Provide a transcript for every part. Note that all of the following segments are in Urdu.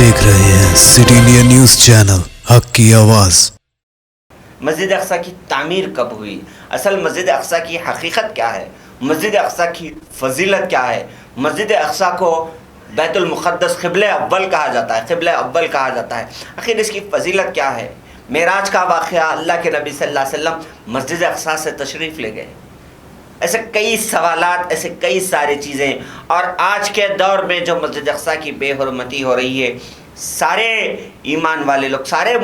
دیکھ رہے ہیں سٹی انڈیا نیوز چینل، حق کی آواز۔ مسجد اقصی کی تعمیر کب ہوئی؟ اصل مسجد اقصی کی حقیقت کیا ہے؟ مسجد اقصی کی فضیلت کیا ہے؟ مسجد اقصی کو بیت المقدس قبلہ اول کہا جاتا ہے، قبلہ اول کہا جاتا ہے۔ آخر اس کی فضیلت کیا ہے؟ معراج کا واقعہ، اللہ کے نبی صلی اللہ علیہ وسلم مسجد اقصی سے تشریف لے گئے۔ ایسے کئی سوالات، ایسے کئی ساری چیزیں، اور آج کے دور میں جو مسجد اقصی کی بے حرمتی ہو رہی ہے، سارے ایمان والے لوگ، سارے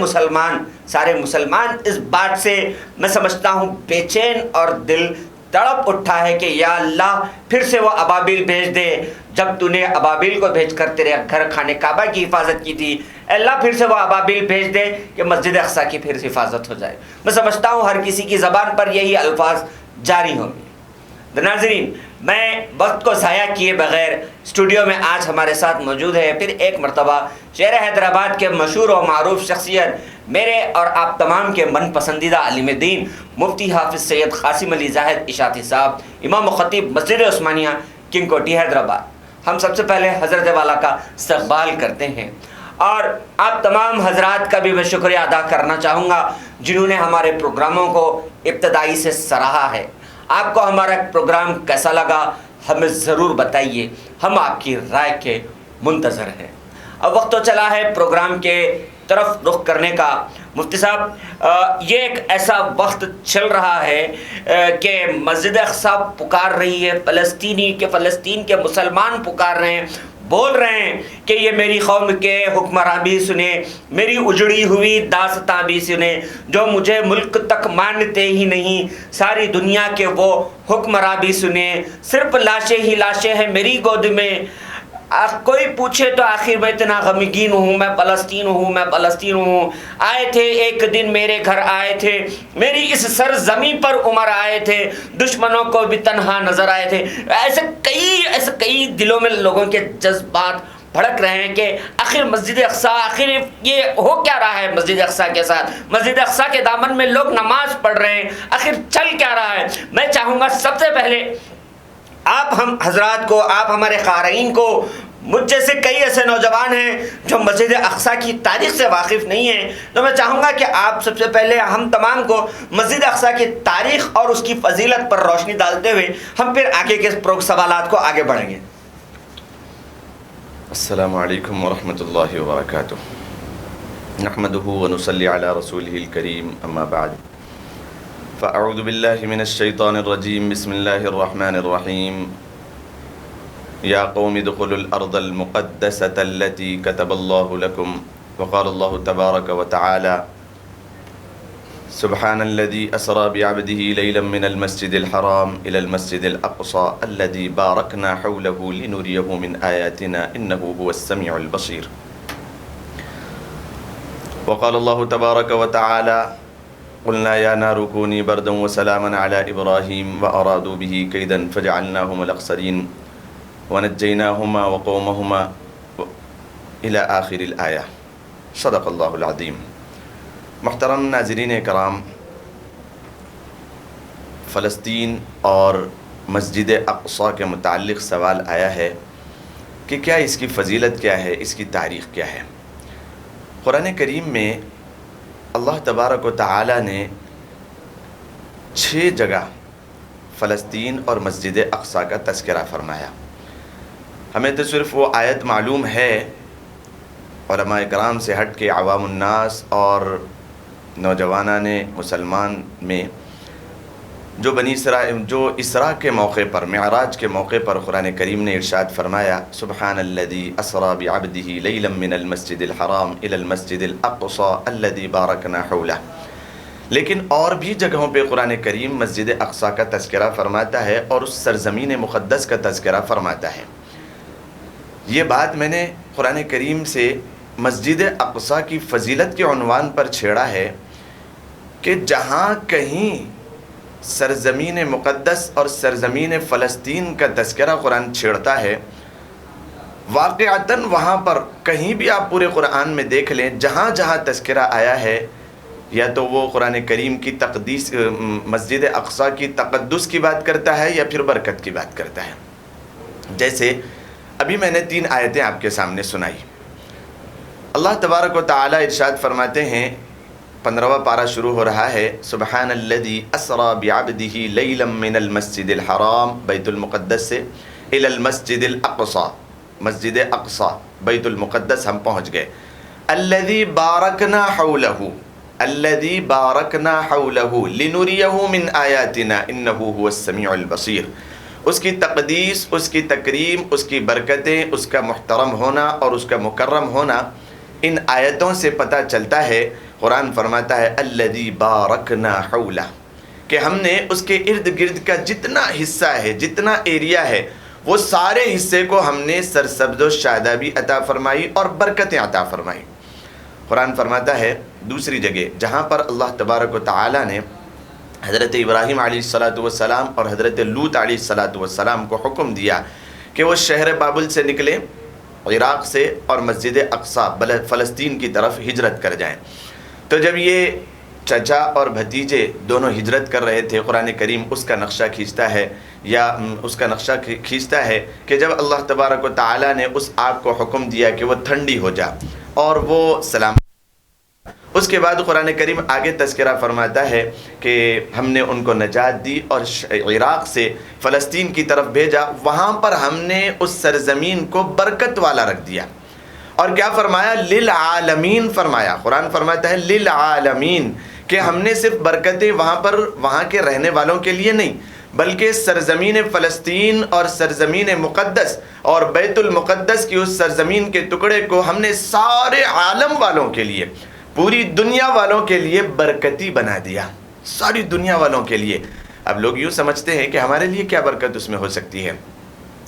مسلمان اس بات سے میں سمجھتا ہوں بے چین اور دل تڑپ اٹھا ہے کہ یا اللہ پھر سے وہ ابابیل بھیج دے، جب تو نے ابابیل کو بھیج کر تیرے گھر خانے کعبہ کی حفاظت کی تھی، اللہ پھر سے وہ ابابیل بھیج دے کہ مسجد اقصی کی پھر حفاظت ہو جائے۔ میں سمجھتا ہوں ہر کسی کی زبان پر یہی الفاظ جاری ہوں گے۔ ناظرین، میں وقت کو ضائع کیے بغیر اسٹوڈیو میں آج ہمارے ساتھ موجود ہے پھر ایک مرتبہ شہر حیدرآباد کے مشہور و معروف شخصیت، میرے اور آپ تمام کے من پسندیدہ عالم دین مفتی حافظ سید قاسم علی زاہد اشاعتی صاحب، امام و خطیب مسجد عثمانیہ کنگ کوٹی حیدرآباد۔ ہم سب سے پہلے حضرت والا کا استقبال کرتے ہیں، اور آپ تمام حضرات کا بھی میں شکریہ ادا کرنا چاہوں گا جنہوں نے ہمارے پروگراموں کو ابتدائی سے سراہا ہے۔ آپ کو ہمارا پروگرام کیسا لگا ہمیں ضرور بتائیے، ہم آپ کی رائے کے منتظر ہیں۔ اب وقت تو چلا ہے پروگرام کے طرف رخ کرنے کا۔ مفتی صاحب، یہ ایک ایسا وقت چل رہا ہے کہ مسجد اقصی پکار رہی ہے، فلسطین کے مسلمان پکار رہے ہیں، بول رہے ہیں کہ یہ میری قوم کے حکمراں بھی سنے، میری اجڑی ہوئی داستاں بھی سنے، جو مجھے ملک تک مانتے ہی نہیں، ساری دنیا کے وہ حکمراں بھی سنے، صرف لاشیں ہی لاشیں ہیں میری گود میں۔ کوئی پوچھے تو آخر میں اتنا غمگین ہوں، میں فلسطین ہوں۔ آئے تھے ایک دن میرے گھر، آئے تھے میری اس سرزمین پر عمر، آئے تھے دشمنوں کو بھی تنہا نظر آئے تھے۔ ایسے کئی دلوں میں لوگوں کے جذبات بھڑک رہے ہیں کہ آخر مسجد اقصی، آخر یہ ہو کیا رہا ہے مسجد اقصی کے ساتھ؟ مسجد اقصی کے دامن میں لوگ نماز پڑھ رہے ہیں، آخر چل کیا رہا ہے؟ میں چاہوں گا سب سے پہلے آپ ہم حضرات کو، آپ ہمارے قارئین کو، مجھ جیسے کئی ایسے نوجوان ہیں جو مسجد اقصی کی تاریخ سے واقف نہیں ہیں، تو میں چاہوں گا کہ آپ سب سے پہلے ہم تمام کو مسجد اقصی کی تاریخ اور اس کی فضیلت پر روشنی ڈالتے ہوئے ہم پھر آگے کے سوالات کو آگے بڑھیں گے۔ السلام علیکم ورحمۃ اللہ وبرکاتہ۔ نحمدہ ونصلی علی رسولہ الکریم، اما بعد فاعوذ باللہ من الشیطان الرجیم، بسم اللہ الرحمن الرحیم۔ یا قوم ادخلوا الارض المقدسة التي كتب اللہ لکم، وقال اللہ تبارک وتعالی سبحان الذي اسرى بعبده ليلا من المسجد الحرام الى المسجد الاقصى الذي باركنا حوله لنريه من آياتنا انه هو السميع البصير۔ وقال الله تبارك وتعالى قلنا يا نار كوني بردا وسلاما على ابراهيم وارادوا به كيدا فجعلناهم الاخسرين ونجيناهما وقومهما الى آخر الآية۔ صدق اللہ العظیم۔ محترم ناظرین کرام، فلسطین اور مسجد اقصی کے متعلق سوال آیا ہے کہ کیا اس کی فضیلت کیا ہے، اس کی تاریخ کیا ہے۔ قرآن کریم میں اللہ تبارک و تعالی نے 6 جگہ فلسطین اور مسجد اقصی کا تذکرہ فرمایا۔ ہمیں تو صرف وہ آیت معلوم ہے، علماء کرام سے ہٹ کے عوام الناس اور نوجوانان مسلمان میں جو اسراء کے موقع پر، معراج کے موقع پر قرآن کریم نے ارشاد فرمایا سبحان الذی اسریٰ بعبدہ لیلا من المسجد الحرام الی المسجد الاقصی الذی بارکنا حولہ، لیکن اور بھی جگہوں پہ قرآن کریم مسجد اقصی کا تذکرہ فرماتا ہے اور اس سرزمین مقدس کا تذکرہ فرماتا ہے۔ یہ بات میں نے قرآن کریم سے مسجد اقصی کی فضیلت کے عنوان پر چھیڑا ہے کہ جہاں کہیں سرزمین مقدس اور سرزمین فلسطین کا تذکرہ قرآن چھیڑتا ہے، واقعتاً وہاں پر کہیں بھی آپ پورے قرآن میں دیکھ لیں، جہاں جہاں تذکرہ آیا ہے یا تو وہ قرآن کریم کی تقدیس، مسجد اقصی کی تقدس کی بات کرتا ہے یا پھر برکت کی بات کرتا ہے۔ جیسے ابھی میں نے 3 آیتیں آپ کے سامنے سنائی۔ اللہ تبارک و تعالی ارشاد فرماتے ہیں، 15واں پارہ شروع ہو رہا ہے، سبحان الذی اسری بعبدہ لیلا من المسجد الحرام بیت المقدس سے الی المسجد الاقصی، مسجد اقصی بیت المقدس ہم پہنچ گئے، الذی بارکنا حولہ، الذی بارکنا حولہ لنریہ من آیاتنا انہ هو السمیع البصیر۔ اس کی تقدیس، اس کی تکریم، اس کی برکتیں، اس کا محترم ہونا اور اس کا مکرم ہونا ان آیتوں سے پتہ چلتا ہے۔ قرآن فرماتا ہے الذی بارکنا حولہ، کہ ہم نے اس کے ارد گرد کا جتنا حصہ ہے، جتنا ایریا ہے، وہ سارے حصے کو ہم نے سرسبز و شادابی عطا فرمائی اور برکتیں عطا فرمائی۔ قرآن فرماتا ہے دوسری جگہ جہاں پر اللہ تبارک و تعالی نے حضرت ابراہیم علیہ السلام اور حضرت لوط علیہ السلام کو حکم دیا کہ وہ شہر بابل سے نکلیں، عراق سے، اور مسجد اقصی فلسطین کی طرف ہجرت کر جائیں۔ تو جب یہ چچا اور بھتیجے دونوں ہجرت کر رہے تھے، قرآن کریم اس کا نقشہ کھینچتا ہے، یا اس کا نقشہ کھینچتا ہے کہ جب اللہ تبارک و تعالی نے اس آگ کو حکم دیا کہ وہ ٹھنڈی ہو جا اور وہ سلام، اس کے بعد قرآن کریم آگے تذکرہ فرماتا ہے کہ ہم نے ان کو نجات دی اور عراق سے فلسطین کی طرف بھیجا، وہاں پر ہم نے اس سرزمین کو برکت والا رکھ دیا۔ اور کیا فرمایا؟ للعالمین فرمایا۔ قرآن فرماتا ہے للعالمین، کہ ہم نے صرف برکتیں وہاں کے رہنے والوں کے لیے نہیں، بلکہ سرزمین فلسطین اور سرزمین مقدس اور بیت المقدس کی اس سرزمین کے ٹکڑے کو ہم نے سارے عالم والوں کے لیے، پوری دنیا والوں کے لیے برکتی بنا دیا، ساری دنیا والوں کے لیے۔ اب لوگ یوں سمجھتے ہیں کہ ہمارے لیے کیا برکت اس میں ہو سکتی ہے؟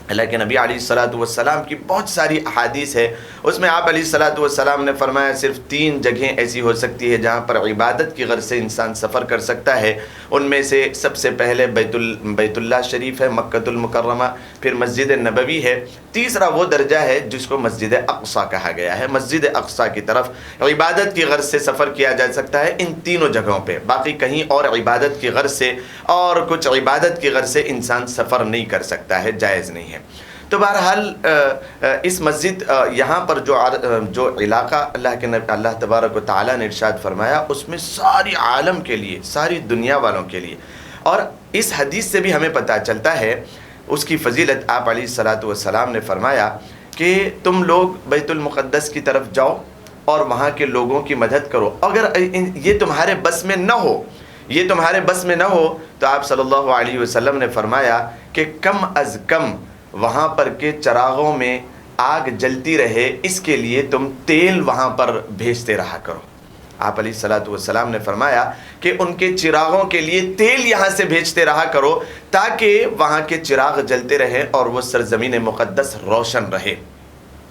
اللہ کے نبی علیہ السلام کی بہت ساری احادیث ہے، اس میں آپ علیہ السلام نے فرمایا صرف 3 جگہیں ایسی ہو سکتی ہے جہاں پر عبادت کی غرض سے انسان سفر کر سکتا ہے۔ ان میں سے سب سے پہلے بیت اللہ شریف ہے، مکۃ المکرمہ، پھر مسجد نبوی ہے، تیسرا وہ درجہ ہے جس کو مسجد اقصی کہا گیا ہے۔ مسجد اقصی کی طرف عبادت کی غرض سے سفر کیا جا سکتا ہے ان تینوں جگہوں پہ، باقی کہیں اور عبادت کی غرض سے اور کچھ عبادت کی غرض سے انسان سفر نہیں کر سکتا ہے، جائز نہیں ہے۔ تو بہرحال اس مسجد یہاں پر جو علاقہ اللہ تبارک و تعالیٰ نے ارشاد فرمایا، اس میں ساری عالم کے لیے، ساری دنیا والوں کے لیے، اور اس حدیث سے بھی ہمیں پتہ چلتا ہے اس کی فضیلت۔ آپ علیہ السلام نے فرمایا کہ تم لوگ بیت المقدس کی طرف جاؤ اور وہاں کے لوگوں کی مدد کرو، اگر یہ تمہارے بس میں نہ ہو، یہ تمہارے بس میں نہ ہو تو آپ صلی اللہ علیہ وسلم نے فرمایا کہ کم از کم وہاں پر کے چراغوں میں آگ جلتی رہے، اس کے لیے تم تیل وہاں پر بھیجتے رہا کرو۔ آپ علیہ السلام نے فرمایا کہ ان کے چراغوں کے لیے تیل یہاں سے بھیجتے رہا کرو تاکہ وہاں کے چراغ جلتے رہیں اور وہ سرزمین مقدس روشن رہے۔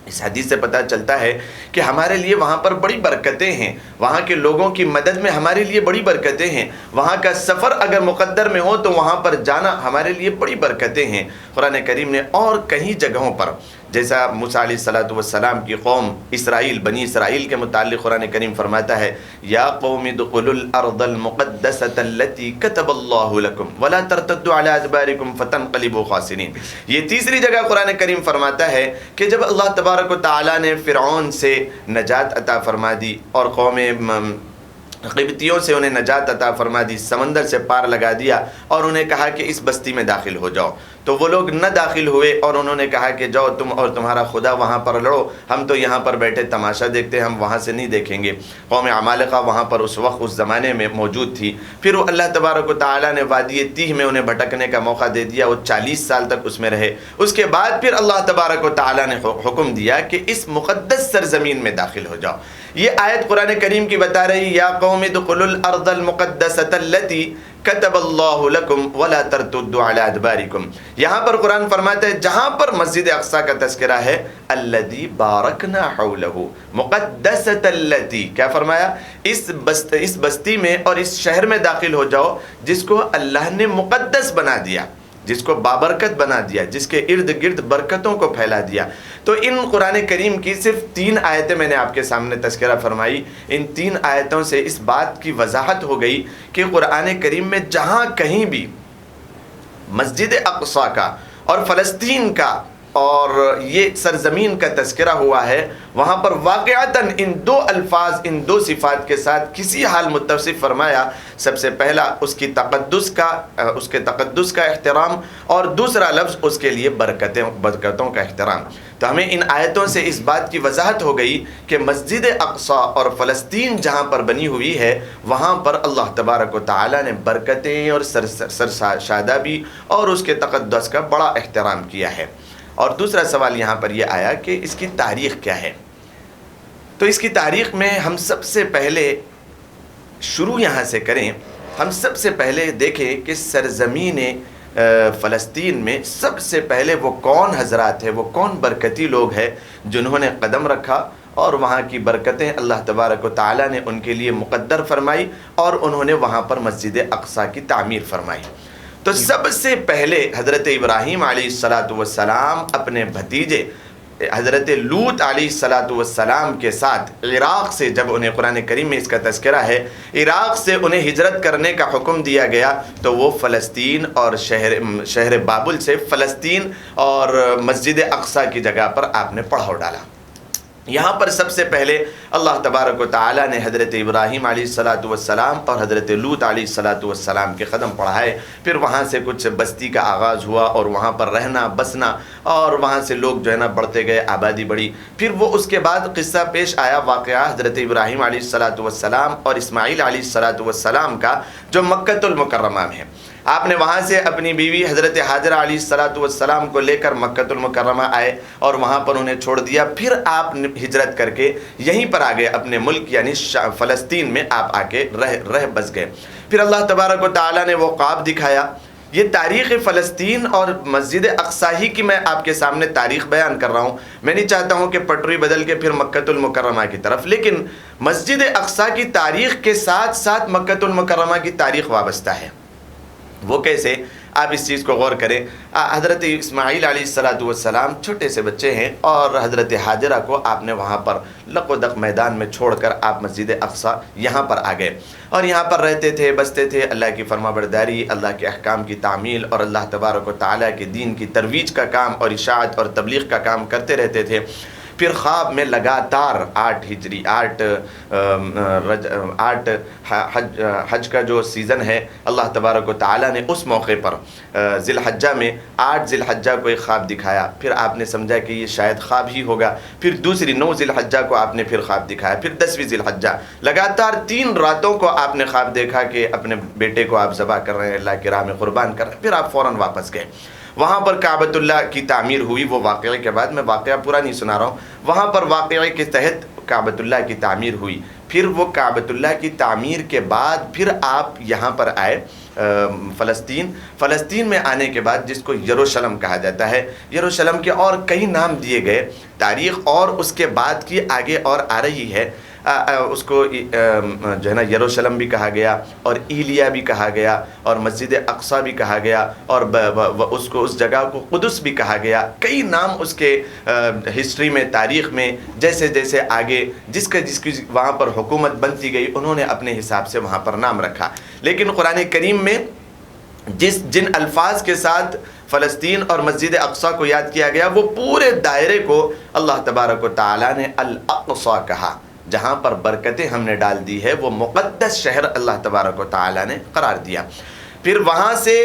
اس حدیث سے پتہ چلتا ہے کہ ہمارے لیے وہاں پر بڑی برکتیں ہیں، وہاں کے لوگوں کی مدد میں ہمارے لیے بڑی برکتیں ہیں، وہاں کا سفر اگر مقدر میں ہو تو وہاں پر جانا ہمارے لیے بڑی برکتیں ہیں۔ قرآن کریم نے اور کئی جگہوں پر، جیسا موسیٰ علیہ السلام کی قوم اسرائیل، بنی اسرائیل کے متعلق قرآن کریم فرماتا ہے یا قوم ادخلوا الارض المقدسۃ التي كتب اللہ لکم ولا ترتدوا علی ادبارکم فتنقلبوا خاسرین۔ یہ تیسری جگہ قرآن کریم فرماتا ہے کہ جب اللہ تبارک و تعالیٰ نے فرعون سے نجات عطا فرما دی اور قوم قبطیوں سے انہیں نجات عطا فرما دی، سمندر سے پار لگا دیا اور انہیں کہا کہ اس بستی میں داخل ہو جاؤ، تو وہ لوگ نہ داخل ہوئے اور انہوں نے کہا کہ جاؤ تم اور تمہارا خدا وہاں پر لڑو، ہم تو یہاں پر بیٹھے تماشا دیکھتے ہیں، ہم وہاں سے نہیں دیکھیں گے۔ قوم عمالقہ وہاں پر اس وقت اس زمانے میں موجود تھی۔ پھر وہ اللہ تبارک و تعالیٰ نے وادی تیہ میں انہیں بھٹکنے کا موقع دے دیا، وہ 40 سال تک اس میں رہے۔ اس کے بعد پھر اللہ تبارک و تعالیٰ نے حکم دیا کہ اس مقدس سرزمین میں داخل ہو جاؤ۔ یہ آیت قرآن کریم کی بتا رہی یا قوم ادخلوا الارض المقدسۃ التي كتب اللہ لکم ولا ترتدوا علی ادبارکم۔ یہاں پر قرآن فرماتا ہے جہاں پر مسجد اقصی کا تذکرہ ہے الذی بارکنا حولہ مقدسۃ التي، کیا فرمایا؟ اس بستی میں اور اس شہر میں داخل ہو جاؤ جس کو اللہ نے مقدس بنا دیا، جس کو بابرکت بنا دیا، جس کے ارد گرد برکتوں کو پھیلا دیا۔ تو ان قرآن کریم کی صرف 3 آیتیں میں نے آپ کے سامنے تذکرہ فرمائی، ان 3 آیتوں سے اس بات کی وضاحت ہو گئی کہ قرآن کریم میں جہاں کہیں بھی مسجد اقصی کا اور فلسطین کا اور یہ سرزمین کا تذکرہ ہوا ہے، وہاں پر واقعتاً ان دو الفاظ، ان دو صفات کے ساتھ کسی حال متصف فرمایا۔ سب سے پہلا اس کے تقدس کا احترام، اور دوسرا لفظ اس کے لیے برکتوں کا احترام۔ تو ہمیں ان آیتوں سے اس بات کی وضاحت ہو گئی کہ مسجد اقصی اور فلسطین جہاں پر بنی ہوئی ہے، وہاں پر اللہ تبارک و تعالیٰ نے برکتیں اور سرشادابی اور اس کے تقدس کا بڑا احترام کیا ہے۔ اور دوسرا سوال یہاں پر یہ آیا کہ اس کی تاریخ کیا ہے؟ تو اس کی تاریخ میں ہم سب سے پہلے شروع یہاں سے کریں، ہم سب سے پہلے دیکھیں کہ سرزمین فلسطین میں سب سے پہلے وہ کون حضرات ہیں، وہ کون برکتی لوگ ہیں جنہوں نے قدم رکھا اور وہاں کی برکتیں اللہ تبارک و تعالیٰ نے ان کے لیے مقدر فرمائی اور انہوں نے وہاں پر مسجد اقصی کی تعمیر فرمائی۔ تو سب سے پہلے حضرت ابراہیم علیہ السلام اپنے بھتیجے حضرت لوط علیہ السلام کے ساتھ عراق سے، جب انہیں قرآن کریم میں اس کا تذکرہ ہے، عراق سے انہیں ہجرت کرنے کا حکم دیا گیا، تو وہ فلسطین اور شہر بابل سے فلسطین اور مسجد اقصی کی جگہ پر آپ نے پڑاؤ ڈالا۔ یہاں پر سب سے پہلے اللہ تبارک و تعالیٰ نے حضرت ابراہیم علیہ السلام اور حضرت لوط علیہ السلام کے قدم پڑھائے۔ پھر وہاں سے کچھ بستی کا آغاز ہوا اور وہاں پر رہنا بسنا، اور وہاں سے لوگ جو ہے نا بڑھتے گئے، آبادی بڑھی۔ پھر وہ اس کے بعد قصہ پیش آیا، واقعہ حضرت ابراہیم علیہ السلام اور اسماعیل علیہ السلام کا، جو مکۃ المکرمہ میں ہے۔ آپ نے وہاں سے اپنی بیوی حضرت حاجرہ علیہ السلام کو لے کر مکۃ المکرمہ آئے اور وہاں پر انہیں چھوڑ دیا۔ پھر آپ نے ہجرت کر کے یہیں پر آ گئے، اپنے ملک یعنی فلسطین میں آپ آ کے رہ بس گئے۔ پھر اللہ تبارک و تعالیٰ نے وہ خواب دکھایا۔ یہ تاریخ فلسطین اور مسجد اقصی ہی کی میں آپ کے سامنے تاریخ بیان کر رہا ہوں، میں نہیں چاہتا ہوں کہ پٹری بدل کے پھر مکۃ المکرمہ کی طرف، لیکن مسجد اقصی کی تاریخ کے ساتھ ساتھ مکۃ المکرمہ کی تاریخ وابستہ ہے۔ وہ کیسے؟ آپ اس چیز کو غور کریں۔ حضرت اسماعیل علیہ السلام چھوٹے سے بچے ہیں، اور حضرت حاجرہ کو آپ نے وہاں پر لق و دق میدان میں چھوڑ کر آپ مسجد اقصی یہاں پر آ گئے، اور یہاں پر رہتے تھے، بستے تھے، اللہ کی فرما برداری، اللہ کے احکام کی تعمیل اور اللہ تبارک و تعالیٰ کے دین کی ترویج کا کام اور اشاعت اور تبلیغ کا کام کرتے رہتے تھے۔ پھر خواب میں لگاتار 8 حج کا جو سیزن ہے، اللہ تبارک و تعالیٰ نے اس موقع پر ذی الحجہ میں 8 ذی الحجہ کو ایک خواب دکھایا۔ پھر آپ نے سمجھا کہ یہ شاید خواب ہی ہوگا، پھر دوسری 9 ذی الحجہ کو آپ نے پھر خواب دکھایا، پھر 10ویں ذی الحجہ، لگاتار 3 راتوں کو آپ نے خواب دیکھا کہ اپنے بیٹے کو آپ ذبح کر رہے ہیں، اللہ کی راہ میں قربان کر رہے ہیں۔ پھر آپ فوراً واپس گئے، وہاں پر کعبۃ اللہ کی تعمیر ہوئی۔ وہ واقعے کے بعد، میں واقعہ پورا نہیں سنا رہا ہوں، وہاں پر واقعے کے تحت کعبۃ اللہ کی تعمیر ہوئی۔ پھر وہ کعبۃ اللہ کی تعمیر کے بعد پھر آپ یہاں پر آئے فلسطین میں آنے کے بعد، جس کو یروشلم کہا جاتا ہے، یروشلم کے اور کئی نام دیے گئے، تاریخ اور اس کے بعد کی آگے اور آ رہی ہے۔ اس کو جو ہے نا یروشلم بھی کہا گیا، اور ایلیا بھی کہا گیا، اور مسجد اقصی بھی کہا گیا، اور اس جگہ کو قدس بھی کہا گیا۔ کئی نام اس کے ہسٹری میں، تاریخ میں، جیسے جیسے آگے جس کی وہاں پر حکومت بنتی گئی، انہوں نے اپنے حساب سے وہاں پر نام رکھا۔ لیکن قرآن کریم میں جن الفاظ کے ساتھ فلسطین اور مسجد اقصی کو یاد کیا گیا، وہ پورے دائرے کو اللہ تبارک و تعالیٰ نے الاقصی کہا۔ جہاں پر برکتیں ہم نے ڈال دی ہے، وہ مقدس شہر اللہ تبارک و تعالیٰ نے قرار دیا۔ پھر وہاں سے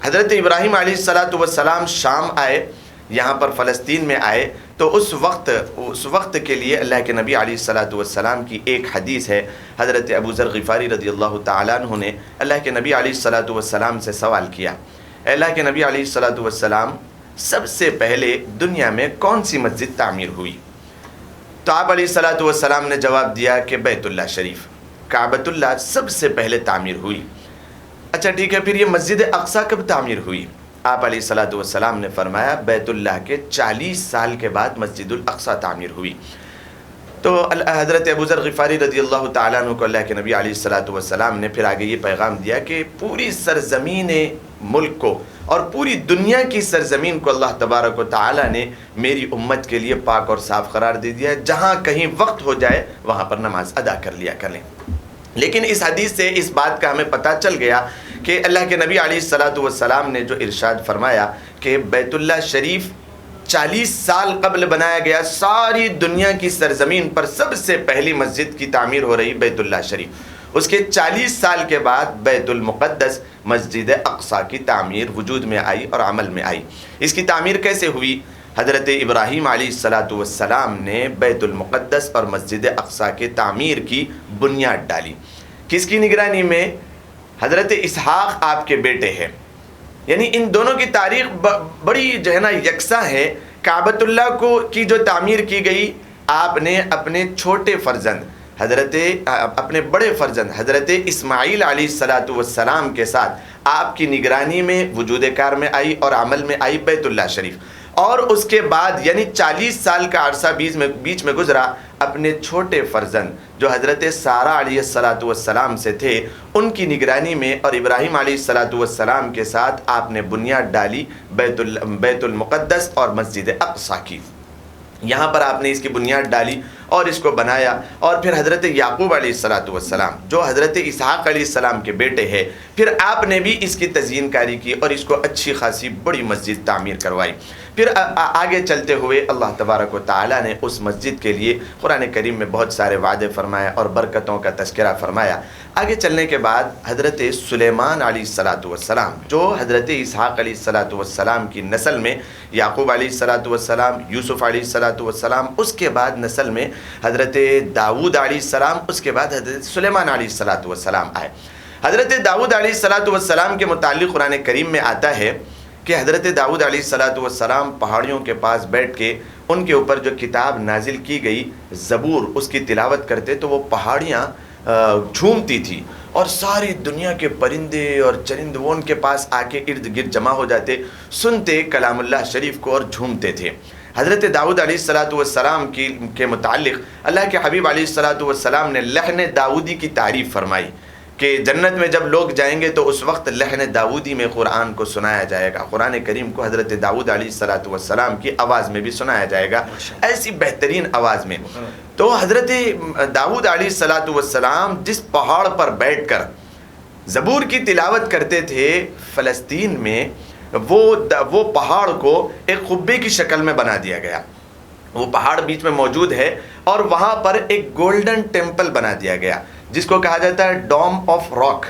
حضرت ابراہیم علیہ السلام شام آئے، یہاں پر فلسطین میں آئے، تو اس وقت کے لیے اللہ کے نبی علیہ السلام کی ایک حدیث ہے۔ حضرت ابو ذر غفاری رضی اللہ تعالیٰ عنہ نے اللہ کے نبی علیہ السلام سے سوال کیا، اللہ کے نبی علیہ السلام، سب سے پہلے دنیا میں کون سی مسجد تعمیر ہوئی؟ تو آپ علیہ السلام نے جواب دیا کہ بیت اللہ شریف، کعبۃ اللہ سب سے پہلے تعمیر ہوئی۔ اچھا ٹھیک ہے، پھر یہ مسجد اقصی کب تعمیر ہوئی؟ آپ علیہ السلام نے فرمایا بیت اللہ کے 40 سال کے بعد مسجد الاقصی تعمیر ہوئی۔ تو حضرت ابو ذر غفاری رضی اللہ تعالیٰ عنہ کو اللہ کے نبی علیہ السلام نے پھر آگے یہ پیغام دیا کہ پوری سرزمین ملک کو اور پوری دنیا کی سرزمین کو اللہ تبارک و تعالیٰ نے میری امت کے لیے پاک اور صاف قرار دے دیا ہے، جہاں کہیں وقت ہو جائے وہاں پر نماز ادا کر لیا کریں۔ لیکن اس حدیث سے اس بات کا ہمیں پتہ چل گیا کہ اللہ کے نبی علیہ السلام نے جو ارشاد فرمایا کہ بیت اللہ شریف 40 سال قبل بنایا گیا، ساری دنیا کی سرزمین پر سب سے پہلی مسجد کی تعمیر ہو رہی بیت اللہ شریف۔ اس کے 40 سال کے بعد بیت المقدس مسجد اقصیٰ کی تعمیر وجود میں آئی اور عمل میں آئی۔ اس کی تعمیر کیسے ہوئی؟ حضرت ابراہیم علیہ السلام نے بیت المقدس اور مسجد اقصیٰ کے تعمیر کی بنیاد ڈالی۔ کس کی نگرانی میں؟ حضرت اسحاق آپ کے بیٹے ہیں، یعنی ان دونوں کی تاریخ بڑی جو ہے نا یکساں ہے۔ کعبۃ اللہ کی جو تعمیر کی گئی، آپ نے اپنے چھوٹے فرزند اپنے بڑے فرزند حضرت اسماعیل علیہ السلام کے ساتھ آپ کی نگرانی میں وجود کار میں آئی اور عمل میں آئی بیت اللہ شریف۔ اور اس کے بعد یعنی 40 سال کا عرصہ بیچ میں گزرا، اپنے چھوٹے فرزند جو حضرت سارہ علیہ السلام سے تھے، ان کی نگرانی میں اور ابراہیم علیہ السلام کے ساتھ آپ نے بنیاد ڈالی بیت المقدس اور مسجد اقصیٰ کی۔ یہاں پر آپ نے اس کی بنیاد ڈالی اور اس کو بنایا، اور پھر حضرت یعقوب علیہ السلام جو حضرت اسحاق علیہ السلام کے بیٹے ہیں، پھر آپ نے بھی اس کی تزئین کاری کی اور اس کو اچھی خاصی بڑی مسجد تعمیر کروائی۔ پھر آگے چلتے ہوئے اللہ تبارک و تعالیٰ نے اس مسجد کے لیے قرآن کریم میں بہت سارے وعدے فرمائے اور برکتوں کا تذکرہ فرمایا۔ آگے چلنے کے بعد حضرت سلیمان علیہ السلام جو حضرت اسحاق علیہ السلام کی نسل میں یعقوب علیہ السلام، یوسف علیہ السلام، اس کے بعد نسل میں حضرت داؤد علیہ السلام، اس کے بعد حضرت سلیمان علیہ السلام آئے۔ حضرت داؤد علیہ السلام کے متعلق قرآن کریم میں آتا ہے کہ حضرت داؤد علیہ السلام پہاڑیوں کے پاس بیٹھ کے ان کے اوپر جو کتاب نازل کی گئی زبور، اس کی تلاوت کرتے تو وہ پہاڑیاں جھومتی تھی اور ساری دنیا کے پرندے اور چرند وہ ان کے پاس آ کے ارد گرد جمع ہو جاتے، سنتے کلام اللہ شریف کو اور جھومتے تھے۔ حضرت داؤد علیہ السلام کے متعلق اللہ کے حبیب علیہ السلام نے لحن داؤدی کی تعریف فرمائی کہ جنت میں جب لوگ جائیں گے تو اس وقت لحن داؤدی میں قرآن کو سنایا جائے گا، قرآن کریم کو حضرت داؤد علیہ السلام کی آواز میں بھی سنایا جائے گا، ایسی بہترین آواز میں۔ تو حضرت داؤد علیہ السلام جس پہاڑ پر بیٹھ کر زبور کی تلاوت کرتے تھے، فلسطین میں وہ پہاڑ کو ایک قبے کی شکل میں بنا دیا گیا۔ وہ پہاڑ بیچ میں موجود ہے اور وہاں پر ایک گولڈن ٹیمپل بنا دیا گیا جس کو کہا جاتا ہے ڈوم آف راک۔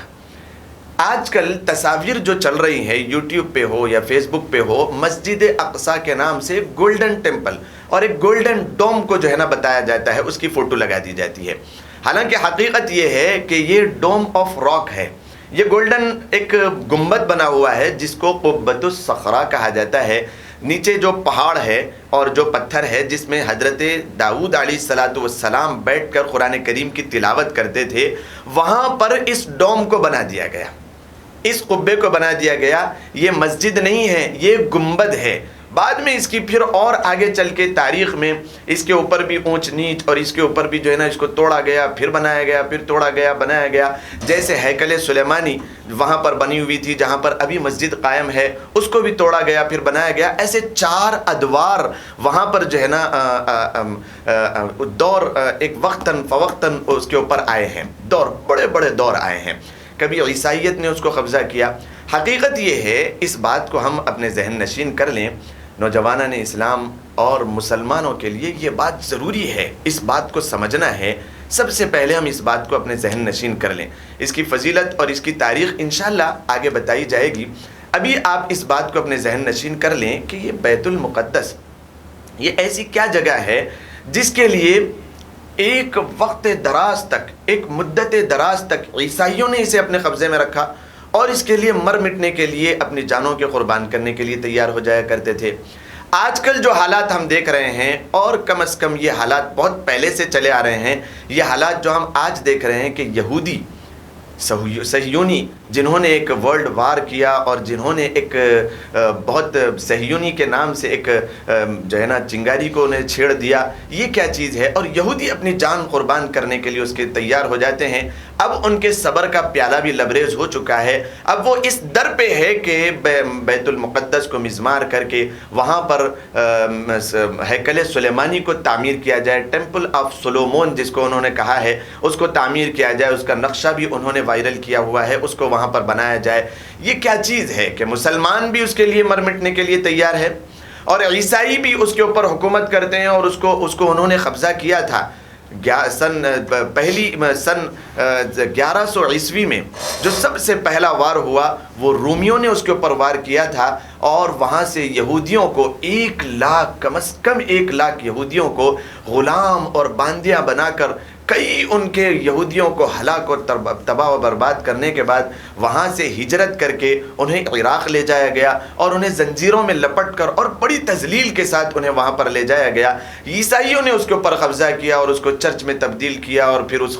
آج کل تصاویر جو چل رہی ہیں یوٹیوب پہ ہو یا فیس بک پہ ہو، مسجد اقصیٰ کے نام سے گولڈن ٹیمپل اور ایک گولڈن ڈوم کو جو ہے نا بتایا جاتا ہے، اس کی فوٹو لگا دی جاتی ہے۔ حالانکہ حقیقت یہ ہے کہ یہ ڈوم آف راک ہے، یہ گولڈن ایک گنبد بنا ہوا ہے جس کو قبۃ الصخرہ کہا جاتا ہے۔ نیچے جو پہاڑ ہے اور جو پتھر ہے جس میں حضرت داؤد علیہ السلام بیٹھ کر قرآن کریم کی تلاوت کرتے تھے، وہاں پر اس ڈوم کو بنا دیا گیا، اس قبے کو بنا دیا گیا۔ یہ مسجد نہیں ہے، یہ گنبد ہے۔ بعد میں اس کی پھر اور آگے چل کے تاریخ میں اس کے اوپر بھی اونچ نیچ اور اس کے اوپر بھی جو ہے نا اس کو توڑا گیا، پھر بنایا گیا، پھر توڑا گیا، بنایا گیا۔ جیسے ہیکل سلیمانی وہاں پر بنی ہوئی تھی جہاں پر ابھی مسجد قائم ہے، اس کو بھی توڑا گیا، پھر بنایا گیا۔ ایسے 4 ادوار وہاں پر جو ہے نا دور ایک وقتاً فوقتاً اس کے اوپر آئے ہیں، دور بڑے بڑے دور آئے ہیں۔ کبھی عیسائیت نے اس کو قبضہ کیا۔ حقیقت یہ ہے، اس بات کو ہم اپنے ذہن نشین کر لیں، نوجوانان اسلام اور مسلمانوں کے لیے یہ بات ضروری ہے، اس بات کو سمجھنا ہے۔ سب سے پہلے ہم اس بات کو اپنے ذہن نشین کر لیں، اس کی فضیلت اور اس کی تاریخ انشاءاللہ آگے بتائی جائے گی۔ ابھی آپ اس بات کو اپنے ذہن نشین کر لیں کہ یہ بیت المقدس یہ ایسی کیا جگہ ہے جس کے لیے ایک وقت دراز تک، ایک مدت دراز تک عیسائیوں نے اسے اپنے قبضے میں رکھا اور اس کے لیے مر مٹنے کے لیے اپنی جانوں کے قربان کرنے کے لیے تیار ہو جایا کرتے تھے۔ آج کل جو حالات ہم دیکھ رہے ہیں، اور کم از کم یہ حالات بہت پہلے سے چلے آ رہے ہیں، یہ حالات جو ہم آج دیکھ رہے ہیں کہ یہودی صہیونی جنہوں نے ایک ورلڈ وار کیا اور جنہوں نے ایک بہت صہیونی کے نام سے ایک جو ہے نا چنگاری کو انہیں چھیڑ دیا، یہ کیا چیز ہے؟ اور یہودی اپنی جان قربان کرنے کے لیے اس کے تیار ہو جاتے ہیں۔ اب ان کے صبر کا پیالہ بھی لبریز ہو چکا ہے، اب وہ اس در پہ ہے کہ بیت المقدس کو مزمار کر کے وہاں پر ہیکل سلیمانی کو تعمیر کیا جائے، ٹیمپل آف سولومون جس کو انہوں نے کہا ہے، اس کو تعمیر کیا جائے، اس کا نقشہ بھی انہوں نے وائرل کیا ہوا ہے، اس کو وہاں پر بنایا جائے۔ یہ کیا چیز ہے کہ مسلمان بھی اس کے لیے مر مٹنے کے لیے تیار ہے؟ اور عیسائی بھی اس کے اوپر حکومت کرتے ہیں، اور اس کو انہوں نے قبضہ کیا تھا سن 1100 عیسوی میں جو سب سے پہلا وار ہوا وہ رومیوں نے اس کے اوپر وار کیا تھا، اور وہاں سے یہودیوں کو 1 لاکھ کم از کم 1 لاکھ یہودیوں کو غلام اور باندیاں بنا کر کئی ان کے یہودیوں کو ہلاک اور تباہ و برباد کرنے کے بعد وہاں سے ہجرت کر کے انہیں عراق لے جایا گیا، اور انہیں زنجیروں میں لپٹ کر اور بڑی تذلیل کے ساتھ انہیں وہاں پر لے جایا گیا۔ عیسائیوں نے اس کے اوپر قبضہ کیا اور اس کو چرچ میں تبدیل کیا، اور پھر اس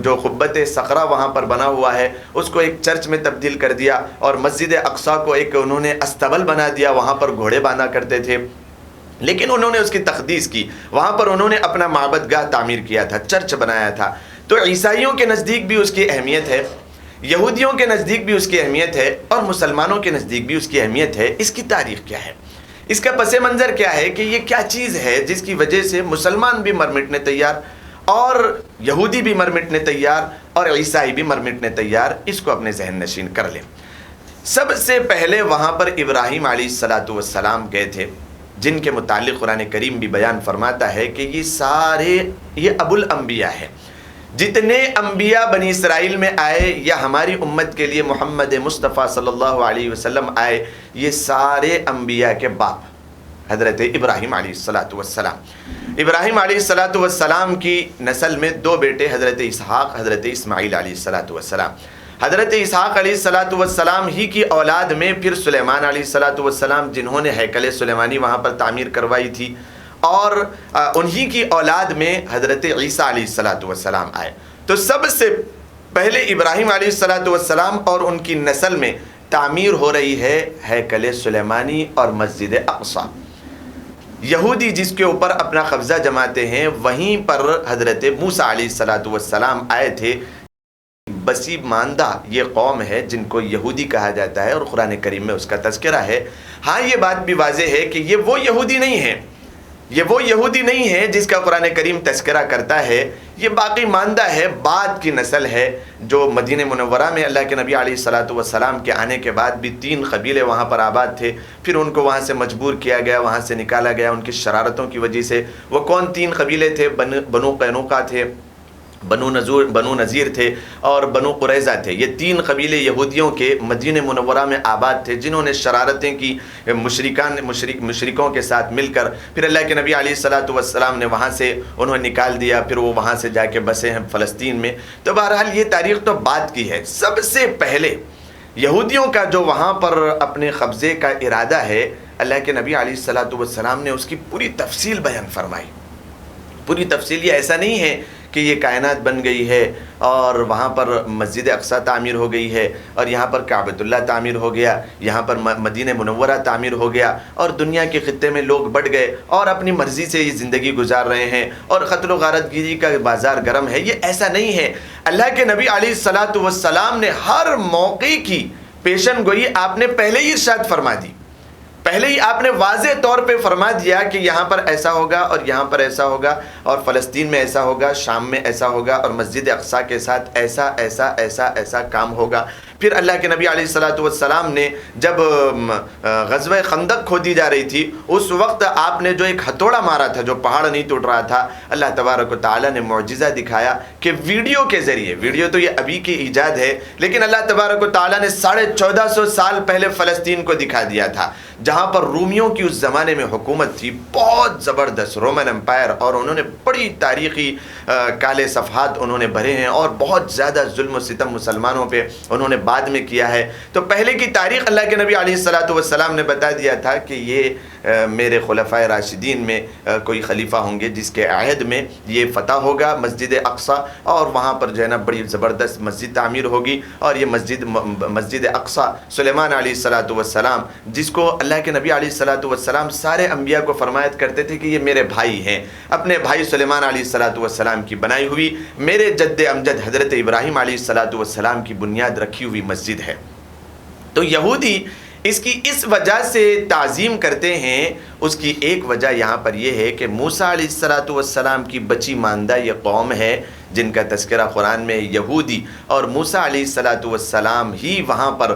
جو قبۃ صخرہ وہاں پر بنا ہوا ہے اس کو ایک چرچ میں تبدیل کر دیا، اور مسجد اقصیٰ کو ایک انہوں نے استبل بنا دیا، وہاں پر گھوڑے باندھا کرتے تھے، لیکن انہوں نے اس کی تقدیس کی، وہاں پر انہوں نے اپنا معبد گاہ تعمیر کیا تھا، چرچ بنایا تھا۔ تو عیسائیوں کے نزدیک بھی اس کی اہمیت ہے، یہودیوں کے نزدیک بھی اس کی اہمیت ہے، اور مسلمانوں کے نزدیک بھی اس کی اہمیت ہے۔ اس کی تاریخ کیا ہے، اس کا پس منظر کیا ہے کہ یہ کیا چیز ہے جس کی وجہ سے مسلمان بھی مر مٹنے تیار، اور یہودی بھی مر مٹنے تیار، اور عیسائی بھی مر مٹنے تیار؟ اس کو اپنے ذہن نشین کر لیں۔ سب سے پہلے وہاں پر ابراہیم علیہ السلام گئے تھے، جن کے متعلق قرآن کریم بھی بیان فرماتا ہے کہ یہ ابو الانبیاء ہے۔ جتنے انبیاء بنی اسرائیل میں آئے یا ہماری امت کے لیے محمد مصطفیٰ صلی اللہ علیہ وسلم آئے، یہ سارے انبیاء کے باپ حضرت ابراہیم علیہ السلام۔ ابراہیم علیہ السلام کی نسل میں 2 بیٹے حضرت اسحاق، حضرت اسماعیل علیہ السلام۔ حضرت اسحاق علیہ السلام ہی کی اولاد میں پھر سلیمان علیہ السلام، جنہوں نے ہیکل سلیمانی وہاں پر تعمیر کروائی تھی، اور انہی کی اولاد میں حضرت عیسیٰ علیہ السلام آئے۔ تو سب سے پہلے ابراہیم علیہ السلام اور ان کی نسل میں تعمیر ہو رہی ہے ہیکل سلیمانی اور مسجد اقصیٰ۔ یہودی جس کے اوپر اپنا قبضہ جماتے ہیں، وہیں پر حضرت موسیٰ علیہ السلام آئے تھے۔ بسی ماندہ یہ قوم ہے جن کو یہودی کہا جاتا ہے، اور قرآن کریم میں اس کا تذکرہ ہے۔ ہاں یہ بات بھی واضح ہے کہ یہ وہ یہودی نہیں ہے جس کا قرآن کریم تذکرہ کرتا ہے، یہ باقی ماندہ ہے، بعد کی نسل ہے، جو مدینہ منورہ میں اللہ کے نبی علیہ السلام کے آنے کے بعد بھی 3 قبیلے وہاں پر آباد تھے، پھر ان کو وہاں سے مجبور کیا گیا، وہاں سے نکالا گیا ان کی شرارتوں کی وجہ سے۔ وہ کون 3 قبیلے تھے؟ بنو قینوقا تھے، بنو نذیر تھے، اور بنو قریظہ تھے۔ یہ 3 قبیلے یہودیوں کے مدینہ منورہ میں آباد تھے، جنہوں نے شرارتیں کی مشرکوں کے ساتھ مل کر۔ پھر اللہ کے نبی علیہ السلام نے وہاں سے انہیں نکال دیا، پھر وہ وہاں سے جا کے بسے ہیں فلسطین میں۔ تو بہرحال یہ تاریخ تو بعد کی ہے۔ سب سے پہلے یہودیوں کا جو وہاں پر اپنے قبضے کا ارادہ ہے، اللہ کے نبی علیہ السلام نے اس کی پوری تفصیل بیان فرمائی۔ پوری تفصیل یہ ایسا نہیں ہے کہ یہ کائنات بن گئی ہے اور وہاں پر مسجد اقصیٰ تعمیر ہو گئی ہے، اور یہاں پر کعبۃ اللہ تعمیر ہو گیا، یہاں پر مدینہ منورہ تعمیر ہو گیا، اور دنیا کے خطے میں لوگ بڑھ گئے اور اپنی مرضی سے یہ زندگی گزار رہے ہیں، اور قتل و غارت گیری کا بازار گرم ہے۔ یہ ایسا نہیں ہے۔ اللہ کے نبی علیہ السلام نے ہر موقع کی پیشن گوئی آپ نے پہلے ہی ارشاد فرما دی، پہلے ہی آپ نے واضح طور پہ فرما دیا کہ یہاں پر ایسا ہوگا، اور یہاں پر ایسا ہوگا، اور فلسطین میں ایسا ہوگا، شام میں ایسا ہوگا، اور مسجد اقصیٰ کے ساتھ ایسا ایسا ایسا ایسا کام ہوگا۔ پھر اللہ کے نبی علیہ السلام نے جب غزوہ خندق کھودی جا رہی تھی، اس وقت آپ نے جو ایک ہتھوڑا مارا تھا، جو پہاڑ نہیں ٹوٹ رہا تھا، اللہ تبارک و تعالیٰ نے معجزہ دکھایا کہ ویڈیو کے ذریعے، ویڈیو تو یہ ابھی کی ایجاد ہے، لیکن اللہ تبارک و تعالیٰ نے 1450 سال پہلے فلسطین کو دکھا دیا تھا، جہاں پر رومیوں کی اس زمانے میں حکومت تھی، بہت زبردست رومن امپائر، اور انہوں نے بڑی تاریخی کالے صفحات انہوں نے بھرے ہیں، اور بہت زیادہ ظلم و ستم مسلمانوں پہ انہوں نے بعد میں کیا ہے۔ تو پہلے کی تاریخ اللہ کے نبی علیہ السلام نے بتا دیا تھا کہ یہ میرے خلفائے راشدین میں کوئی خلیفہ ہوں گے جس کے عہد میں یہ فتح ہوگا مسجد اقصیٰ، اور وہاں پر جو ہے نا بڑی زبردست مسجد تعمیر ہوگی، اور یہ مسجد اقصیٰ سلیمان علیہ السلام، جس کو اللہ کے نبی علیہ السلام سارے انبیاء کو فرمایت کرتے تھے کہ یہ میرے بھائی ہیں، اپنے بھائی سلیمان علیہ السلام کی بنائی ہوئی، میرے جد امجد حضرت ابراہیم علیہ السلام کی بنیاد رکھی ہوئی مسجد ہے۔ تو یہودی اس کی اس وجہ سے تعظیم کرتے ہیں، اس کی ایک وجہ یہاں پر یہ ہے کہ موسیٰ علیہ السلام کی بچی ماندہ یہ قوم ہے جن کا تذکرہ قرآن میں یہودی اور موسیٰ علیہ السلام ہی وہاں پر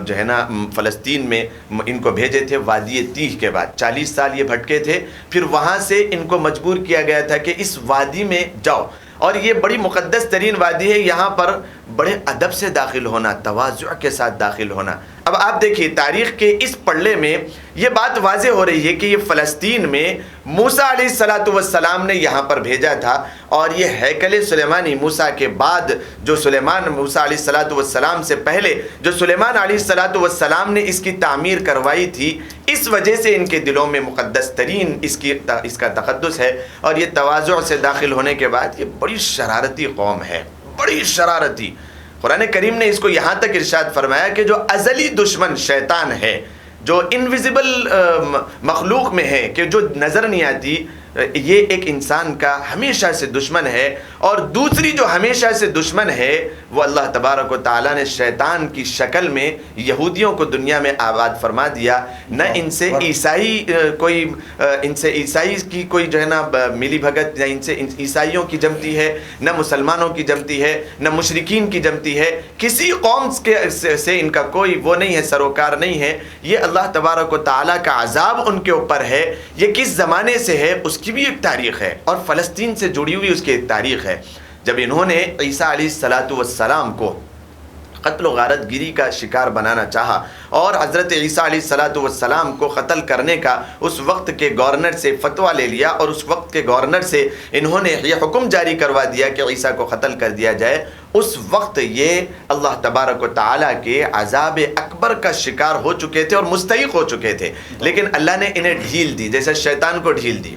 جو ہے نا فلسطین میں ان کو بھیجے تھے وادی تیہ کے بعد 40 سال یہ بھٹکے تھے، پھر وہاں سے ان کو مجبور کیا گیا تھا کہ اس وادی میں جاؤ، اور یہ بڑی مقدس ترین وادی ہے، یہاں پر بڑے ادب سے داخل ہونا، تواضع کے ساتھ داخل ہونا۔ اب آپ دیکھیے تاریخ کے اس پڑھے میں یہ بات واضح ہو رہی ہے کہ یہ فلسطین میں موسیٰ علیہ السلام نے یہاں پر بھیجا تھا، اور یہ ہیکل سلیمانی موسیٰ کے بعد جو موسیٰ علیہ السلام سے پہلے جو سلیمان علیہ السلام نے اس کی تعمیر کروائی تھی، اس وجہ سے ان کے دلوں میں مقدس ترین اس کا تقدس ہے، اور یہ تواضع سے داخل ہونے کے بعد یہ بڑی شرارتی قوم ہے، بڑی شرارتی۔ قرآن کریم نے اس کو یہاں تک ارشاد فرمایا کہ جو ازلی دشمن شیطان ہے، جو انویزیبل مخلوق میں ہے، کہ جو نظر نہیں آتی، یہ ایک انسان کا ہمیشہ سے دشمن ہے، اور دوسری جو ہمیشہ سے دشمن ہے وہ اللہ تبارک و تعالیٰ نے شیطان کی شکل میں یہودیوں کو دنیا میں آباد فرما دیا۔ نہ ان سے عیسائی کی کوئی جو ہے نا ملی بھگت، نہ ان سے عیسائیوں کی جمتی ہے، نہ مسلمانوں کی جمتی ہے، نہ مشرکین کی جمتی ہے، کسی قوم سے ان کا کوئی وہ نہیں ہے، سروکار نہیں ہے۔ یہ اللہ تبارک و تعالیٰ کا عذاب ان کے اوپر ہے۔ یہ کس زمانے سے ہے اس کی بھی ایک تاریخ ہے، اور فلسطین سے جڑی ہوئی اس کی ایک تاریخ ہے۔ جب انہوں نے عیسیٰ علیہ السلام کو قتل و غارت گیری کا شکار بنانا چاہا، اور حضرت عیسیٰ علیہ السلام کو قتل کرنے کا اس وقت کے گورنر سے فتویٰ لے لیا، اور اس وقت کے گورنر سے انہوں نے یہ حکم جاری کروا دیا کہ عیسیٰ کو قتل کر دیا جائے، اس وقت یہ اللہ تبارک و تعالیٰ کے عذاب اکبر کا شکار ہو چکے تھے اور مستحق ہو چکے تھے، لیکن اللہ نے انہیں ڈھیل دی، جیسے شیطان کو ڈھیل دی۔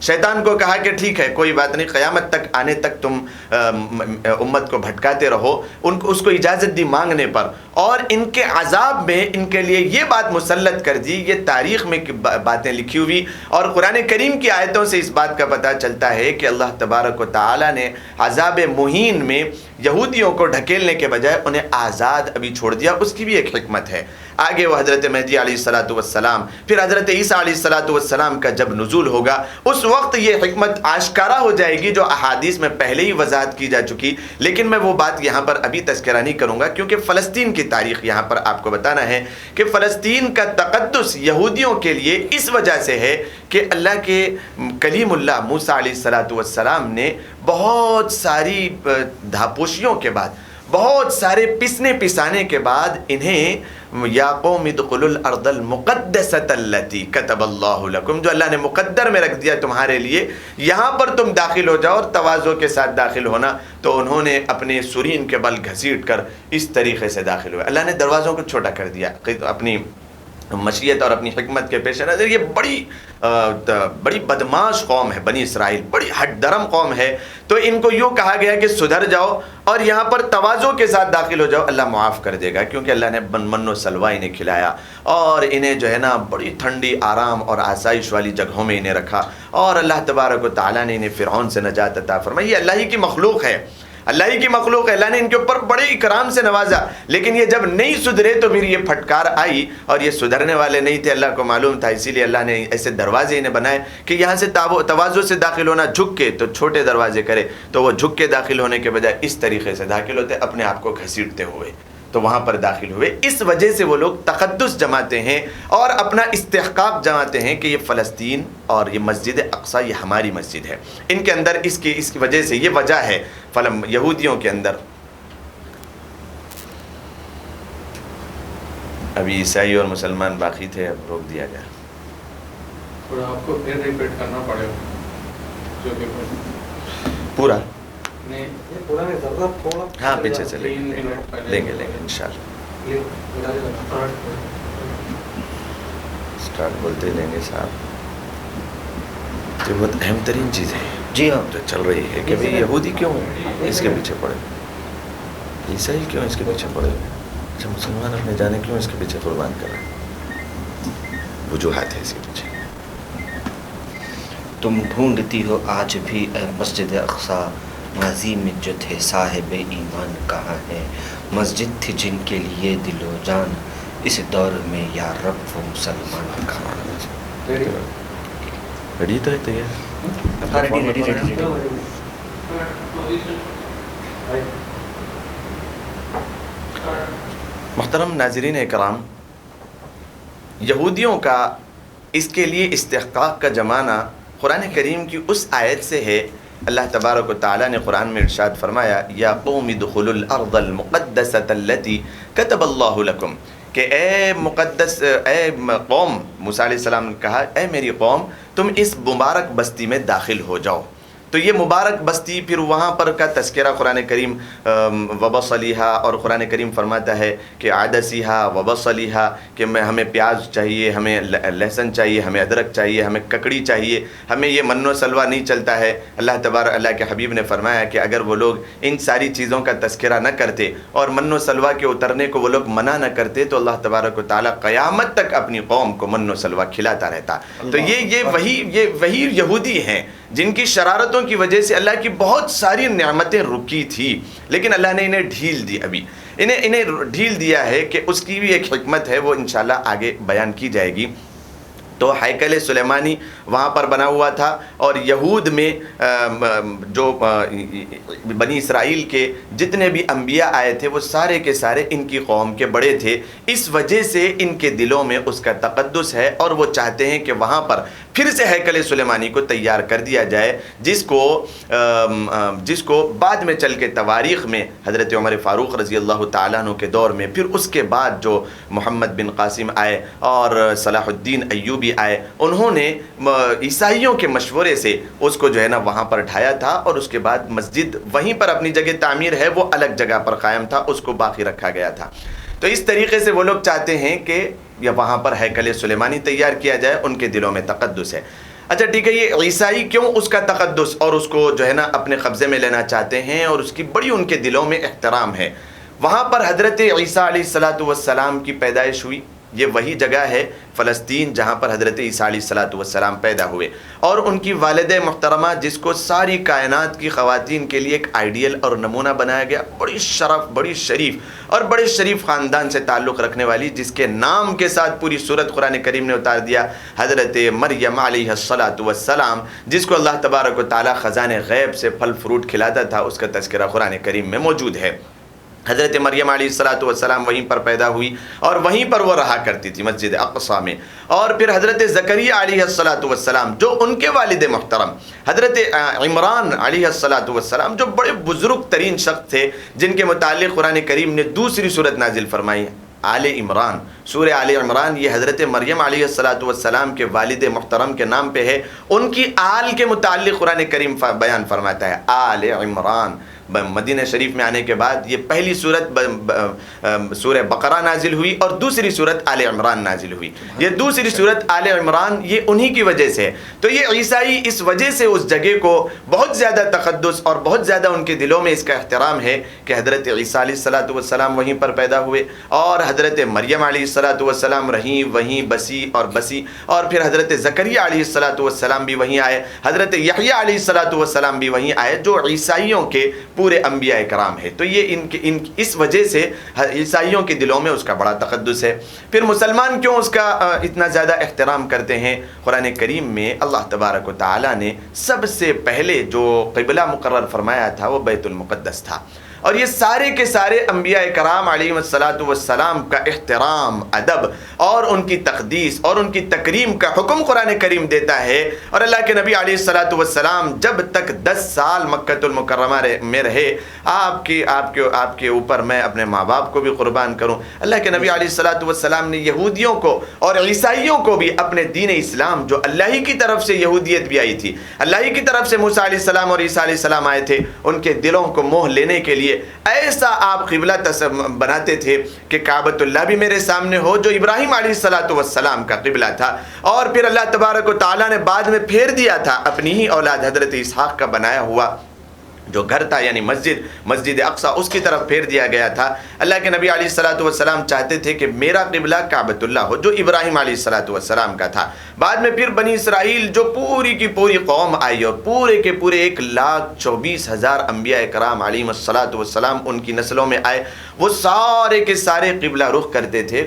شیطان کو کہا کہ ٹھیک ہے کوئی بات نہیں، قیامت تک آنے تک تم امت کو بھٹکاتے رہو، اس کو اجازت دی مانگنے پر، اور ان کے عذاب میں ان کے لیے یہ بات مسلط کر دی۔ یہ تاریخ میں باتیں لکھی ہوئی، اور قرآن کریم کی آیتوں سے اس بات کا پتہ چلتا ہے کہ اللہ تبارک و تعالیٰ نے عذاب مہین میں یہودیوں کو ڈھکیلنے کے بجائے انہیں آزاد ابھی چھوڑ دیا، اس کی بھی ایک حکمت ہے۔ آگے وہ حضرت مہدی علیہ السلام، پھر حضرت عیسیٰ علیہ السلام کا جب نزول ہوگا، اس وقت یہ حکمت آشکارا ہو جائے گی جو احادیث میں پہلے ہی وضاحت کی جا چکی، لیکن میں وہ بات یہاں پر ابھی تذکرہ نہیں کروں گا، کیونکہ فلسطین کی تاریخ یہاں پر آپ کو بتانا ہے کہ فلسطین کا تقدس یہودیوں کے لیے اس وجہ سے ہے کہ اللہ کے کلیم اللہ موسیٰ علیہ السلام نے بہت ساری دھاپوشیوں کے بعد، بہت سارے پسنے پسانے کے بعد انہیں یا قوم ادخلوا الارض المقدسۃ التی کتب اللہ لکم، جو اللہ نے مقدر میں رکھ دیا تمہارے لیے، یہاں پر تم داخل ہو جاؤ، اور تواضع کے ساتھ داخل ہونا، تو انہوں نے اپنے سرین کے بل گھسیٹ کر اس طریقے سے داخل ہوئے۔ اللہ نے دروازوں کو چھوٹا کر دیا اپنی مشیت اور اپنی حکمت کے پیش نظر۔ یہ بڑی بدماش قوم ہے بنی اسرائیل، بڑی ہٹ درم قوم ہے، تو ان کو یوں کہا گیا کہ سدھر جاؤ اور یہاں پر تواضع کے ساتھ داخل ہو جاؤ، اللہ معاف کر دے گا، کیونکہ اللہ نے من و سلوہ انہیں کھلایا، اور انہیں جو ہے نا بڑی ٹھنڈی آرام اور آسائش والی جگہوں میں انہیں رکھا، اور اللہ تبارک و تعالیٰ نے انہیں فرعون سے نجات عطا فرمائی۔ یہ اللہ ہی کی مخلوق ہے، اللہ ہی کی مخلوق ہے، اللہ نے ان کے اوپر بڑے اکرام سے نوازا، لیکن یہ جب نہیں سدھرے تو پھر یہ پھٹکار آئی، اور یہ سدھرنے والے نہیں تھے، اللہ کو معلوم تھا، اسی لیے اللہ نے ایسے دروازے انہیں بنائے کہ یہاں سے تواضع سے داخل ہونا، جھک کے تو چھوٹے دروازے کرے، تو وہ جھک کے داخل ہونے کے بجائے اس طریقے سے داخل ہوتے، اپنے آپ کو گھسیٹتے ہوئے، تو وہاں پر داخل ہوئے۔ اس وجہ سے وہ لوگ تقدس جماتے ہیں اور اپنا استحقاق جماتے ہیں کہ یہ فلسطین اور یہ مسجد اقصی یہ ہماری مسجد ہے۔ ان کے اندر اس کی وجہ سے یہ وجہ ہے یہودیوں کے اندر۔ ابھی عیسائی اور مسلمان باقی تھے، اب روک دیا گیا۔ اور آپ کو پھر ریپیٹ کرنا پڑے گا جو کہ پورا نہیں ہاں پیچھے سے لیں گے انشاءاللہ، سٹارٹ بولتے لیں گے صاحب۔ یہ بہت اہم ترین چیز ہے جی ہاں جو چل رہی ہے کہ بھئی یہودی کیوں اس کے پیچھے پڑے، عیسائی کیوں اس کے پیچھے پڑے، اچھا مسلمان اپنے جانے کیوں اس کے پیچھے قربان کر رہے ہیں، وجوہات ہے اس کے پیچھے۔ تم ڈھونڈتی ہو آج بھی اے مسجد اقصی، ماضی میں جو تھے صاحب ایمان کہاں ہے، مسجد تھی جن کے لیے دل و جان، اس دور میں یا رب وہ مسلمان کہاں ہے۔ ریڈی تو ہے تیار؟ محترم ناظرین اکرام، یہودیوں کا اس کے لیے استحقاق کا زمانہ قرآن کریم کی اس آیت سے ہے۔ اللہ تبارک و تعالیٰ نے قرآن میں ارشاد فرمایا یا قوم ادخلوا الارض المقدسۃ التي كتب اللہ لکم، کہ اے مقدس اے قوم، موسیٰ علیہ السلام نے کہا اے میری قوم تم اس مبارک بستی میں داخل ہو جاؤ۔ تو یہ مبارک بستی، پھر وہاں پر کا تذکرہ قرآن کریم وبصلیہا، اور قرآن کریم فرماتا ہے کہ عدسیہا وبصلیہا، کہ ہمیں پیاز چاہیے، ہمیں لہسن چاہیے، ہمیں ادرک چاہیے، ہمیں ککڑی چاہیے، ہمیں یہ من و سلوہ نہیں چلتا ہے۔ اللہ کے حبیب نے فرمایا کہ اگر وہ لوگ ان ساری چیزوں کا تذکرہ نہ کرتے اور من و سلوہ کے اترنے کو وہ لوگ منع نہ کرتے تو اللہ تبارک و تعالیٰ قیامت تک اپنی قوم کو من و سلوہ کھلاتا رہتا۔ تو یہ وہی یہودی ہیں جن کی شرارتوں کی وجہ سے اللہ کی بہت ساری نعمتیں رکی تھی، لیکن اللہ نے انہیں ڈھیل دی۔ ابھی انہیں ڈھیل دیا ہے کہ اس کی بھی ایک حکمت ہے، وہ انشاءاللہ آگے بیان کی جائے گی۔ تو ہیکل سلیمانی وہاں پر بنا ہوا تھا، اور یہود میں جو بنی اسرائیل کے جتنے بھی انبیاء آئے تھے وہ سارے کے سارے ان کی قوم کے بڑے تھے، اس وجہ سے ان کے دلوں میں اس کا تقدس ہے، اور وہ چاہتے ہیں کہ وہاں پر پھر سے ہیکل سلیمانی کو تیار کر دیا جائے، جس کو بعد میں چل کے تواریخ میں حضرت عمر فاروق رضی اللہ تعالیٰ عنہ کے دور میں، پھر اس کے بعد جو محمد بن قاسم آئے اور صلاح الدین ایوبی آئے، انہوں نے عیسائیوں کے مشورے سے اس کو جو ہے نا وہاں پر ڈھایا تھا، اور اس کے بعد مسجد وہیں پر اپنی جگہ تعمیر ہے، وہ الگ جگہ پر قائم تھا، اس کو باقی رکھا گیا تھا۔ تو اس طریقے سے وہ لوگ چاہتے ہیں کہ وہاں پر ہیکل سلیمانی تیار کیا جائے، ان کے دلوں میں تقدس ہے۔ اچھا ٹھیک ہے، یہ عیسائی کیوں اس کا تقدس اور اس کو جو ہے نا اپنے قبضے میں لینا چاہتے ہیں، اور اس کی بڑی ان کے دلوں میں احترام ہے۔ وہاں پر حضرت عیسیٰ علیہ السلام کی پیدائش ہوئی، یہ وہی جگہ ہے فلسطین جہاں پر حضرت عیسیٰ علیہ السلام پیدا ہوئے، اور ان کی والدہ محترمہ جس کو ساری کائنات کی خواتین کے لیے ایک آئیڈیل اور نمونہ بنایا گیا، بڑی شریف اور بڑے شریف خاندان سے تعلق رکھنے والی، جس کے نام کے ساتھ پوری سورت قرآن کریم نے اتار دیا، حضرت مریم علیہ السلام، جس کو اللہ تبارک و تعالیٰ خزانے غیب سے پھل فروٹ کھلاتا تھا، اس کا تذکرہ قرآن کریم میں موجود ہے۔ حضرت مریم علیہ السلام وہیں پر پیدا ہوئی، اور وہیں پر وہ رہا کرتی تھی مسجد اقصیٰ میں۔ اور پھر حضرت زکریا علیہ السلام جو ان کے والد محترم، حضرت عمران علیہ السلام جو بڑے بزرگ ترین شخص تھے، جن کے متعلق قرآن کریم نے دوسری صورت نازل فرمائی، آل عمران، سورہ آل عمران، یہ حضرت مریم علیہ السلام کے والد محترم کے نام پہ ہے۔ ان کی آل کے متعلق قرآن کریم بیان فرماتا ہے، آل عمران۔ مدینہ شریف میں آنے کے بعد یہ پہلی صورت سورہ بقرہ نازل ہوئی، اور دوسری صورت آل عمران نازل ہوئی۔ یہ دوسری صورت آل عمران یہ انہی کی وجہ سے ہے۔ تو یہ عیسائی اس وجہ سے اس جگہ کو بہت زیادہ تقدس اور بہت زیادہ ان کے دلوں میں اس کا احترام ہے کہ حضرت عیسیٰ علیہ السلام وہیں پر پیدا ہوئے، اور حضرت مریم علیہ السلام رہیں وہیں بسی، اور پھر حضرت زکریا علیہ السلام بھی وہیں آئے، حضرت یحییٰ علیہ السلام بھی وہیں آئے، جو عیسائیوں کے پورے انبیاء کرام ہے۔ تو یہ اس وجہ سے عیسائیوں کے دلوں میں اس کا بڑا تقدس ہے۔ پھر مسلمان کیوں اس کا اتنا زیادہ احترام کرتے ہیں؟ قرآن کریم میں اللہ تبارک و تعالیٰ نے سب سے پہلے جو قبلہ مقرر فرمایا تھا وہ بیت المقدس تھا، اور یہ سارے کے سارے انبیاء کرام علیہ السلام کا احترام، ادب اور ان کی تقدیس اور ان کی تکریم کا حکم قرآن کریم دیتا ہے۔ اور اللہ کے نبی علیہ السلام جب تک 10 سال مکۃ المکرمہ میں رہے، آپ کے اوپر میں اپنے ماں باپ کو بھی قربان کروں، اللہ کے نبی علیہ السلام نے یہودیوں کو اور عیسائیوں کو بھی اپنے دین اسلام، جو اللہ ہی کی طرف سے یہودیت بھی آئی تھی، اللہ ہی کی طرف سے موسیٰ علیہ السلام اور عیسیٰ علیہ السلام آئے تھے، ان کے دلوں کو موہ لینے کے لیے ایسا آپ قبلہ بناتے تھے کہ کعبۃ اللہ بھی میرے سامنے ہو، جو ابراہیم علیہ السلام کا قبلہ تھا، اور پھر اللہ تبارک و تعالیٰ نے بعد میں پھیر دیا تھا اپنی ہی اولاد حضرت اسحاق کا بنایا ہوا جو گھر تھا، یعنی مسجد اقصیٰ، اس کی طرف پھیر دیا گیا تھا۔ اللہ کے نبی علیہ السلام چاہتے تھے کہ میرا قبلہ کعبۃ اللہ ہو، جو ابراہیم علیہ السلام کا تھا۔ بعد میں پھر بنی اسرائیل جو پوری کی پوری قوم آئی اور پورے کے پورے 1,24,000 انبیاء کرام علیہم الصلاۃ والسلام ان کی نسلوں میں آئے، وہ سارے کے سارے قبلہ رخ کرتے تھے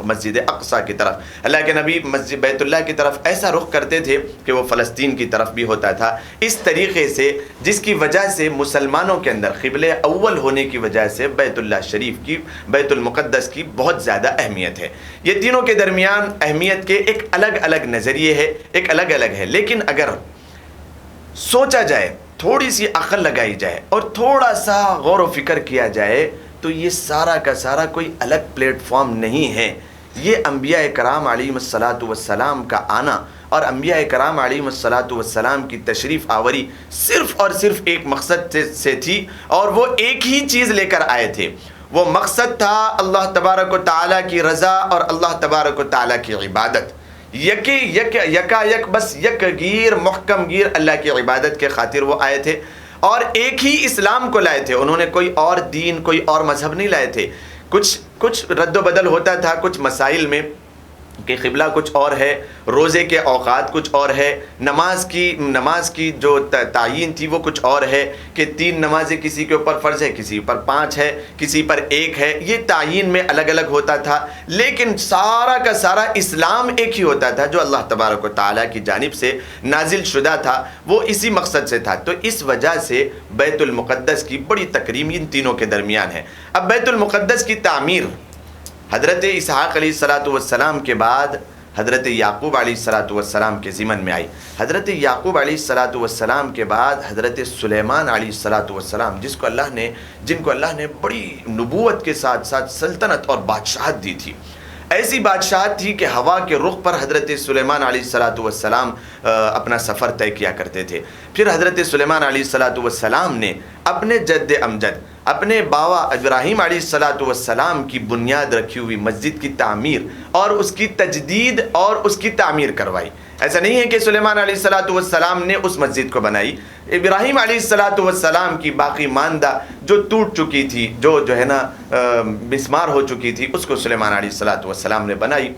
مسجد اقصیٰ کی طرف۔ اللہ کے نبی مسجد بیت اللہ کی طرف ایسا رخ کرتے تھے کہ وہ فلسطین کی طرف بھی ہوتا تھا، اس طریقے سے، جس کی وجہ سے مسلمانوں کے اندر قبلہ اول ہونے کی وجہ سے بیت اللہ شریف کی، بیت المقدس کی بہت زیادہ اہمیت ہے۔ یہ تینوں کے درمیان اہمیت کے ایک الگ الگ نظریے ہے، ایک الگ الگ ہے، لیکن اگر سوچا جائے، تھوڑی سی عقل لگائی جائے اور تھوڑا سا غور و فکر کیا جائے تو یہ سارا کا سارا کوئی الگ پلیٹ فارم نہیں ہے۔ یہ انبیاء کرام علیہم الصلاۃ والسلام کا آنا اور انبیاء کرام علیہم الصلاۃ والسلام کی تشریف آوری صرف اور صرف ایک مقصد سے تھی، اور وہ ایک ہی چیز لے کر آئے تھے۔ وہ مقصد تھا اللہ تبارک و تعالیٰ کی رضا اور اللہ تبارک و تعالیٰ کی عبادت، یکا یک بس یک گیر محکم گیر اللہ کی عبادت کے خاطر وہ آئے تھے، اور ایک ہی اسلام کو لائے تھے۔ انہوں نے کوئی اور دین، کوئی اور مذہب نہیں لائے تھے۔ کچھ رد و بدل ہوتا تھا کچھ مسائل میں، کہ قبلہ کچھ اور ہے، روزے کے اوقات کچھ اور ہے، نماز کی جو تعین تھی وہ کچھ اور ہے، کہ 3 نمازیں کسی کے اوپر فرض ہے، کسی پر 5 ہے، کسی پر 1 ہے، یہ تعین میں الگ الگ ہوتا تھا، لیکن سارا کا سارا اسلام ایک ہی ہوتا تھا جو اللہ تبارک و تعالیٰ کی جانب سے نازل شدہ تھا، وہ اسی مقصد سے تھا۔ تو اس وجہ سے بیت المقدس کی بڑی تکریم ان تینوں کے درمیان ہے۔ اب بیت المقدس کی تعمیر حضرت اسحاق علیہ الصلاۃ والسلام کے بعد حضرت یعقوب علیہ الصلاۃ والسلام کے ضمن میں آئی۔ حضرت یعقوب علیہ الصلاۃ والسلام کے بعد حضرت سلیمان علیہ الصلاۃ والسلام، جن کو اللہ نے بڑی نبوت کے ساتھ ساتھ سلطنت اور بادشاہت دی تھی۔ ایسی بادشاہت تھی کہ ہوا کے رخ پر حضرت سلیمان علیہ الصلاۃ والسلام اپنا سفر طے کیا کرتے تھے۔ پھر حضرت سلیمان علیہ الصلاۃ والسلام نے اپنے جد امجد، اپنے باوا ابراہیم علیہ الصلاۃ والسلام کی بنیاد رکھی ہوئی مسجد کی تعمیر اور اس کی تجدید اور اس کی تعمیر کروائی۔ ایسا نہیں ہے کہ سلیمان علیہ الصلاۃ والسلام نے اس مسجد کو بنائی، ابراہیم علیہ الصلاۃ والسلام کی باقی ماندہ جو ٹوٹ چکی تھی، جو ہے نا مسمار ہو چکی تھی، اس کو سلیمان علیہ الصلاۃ والسلام نے بنائی،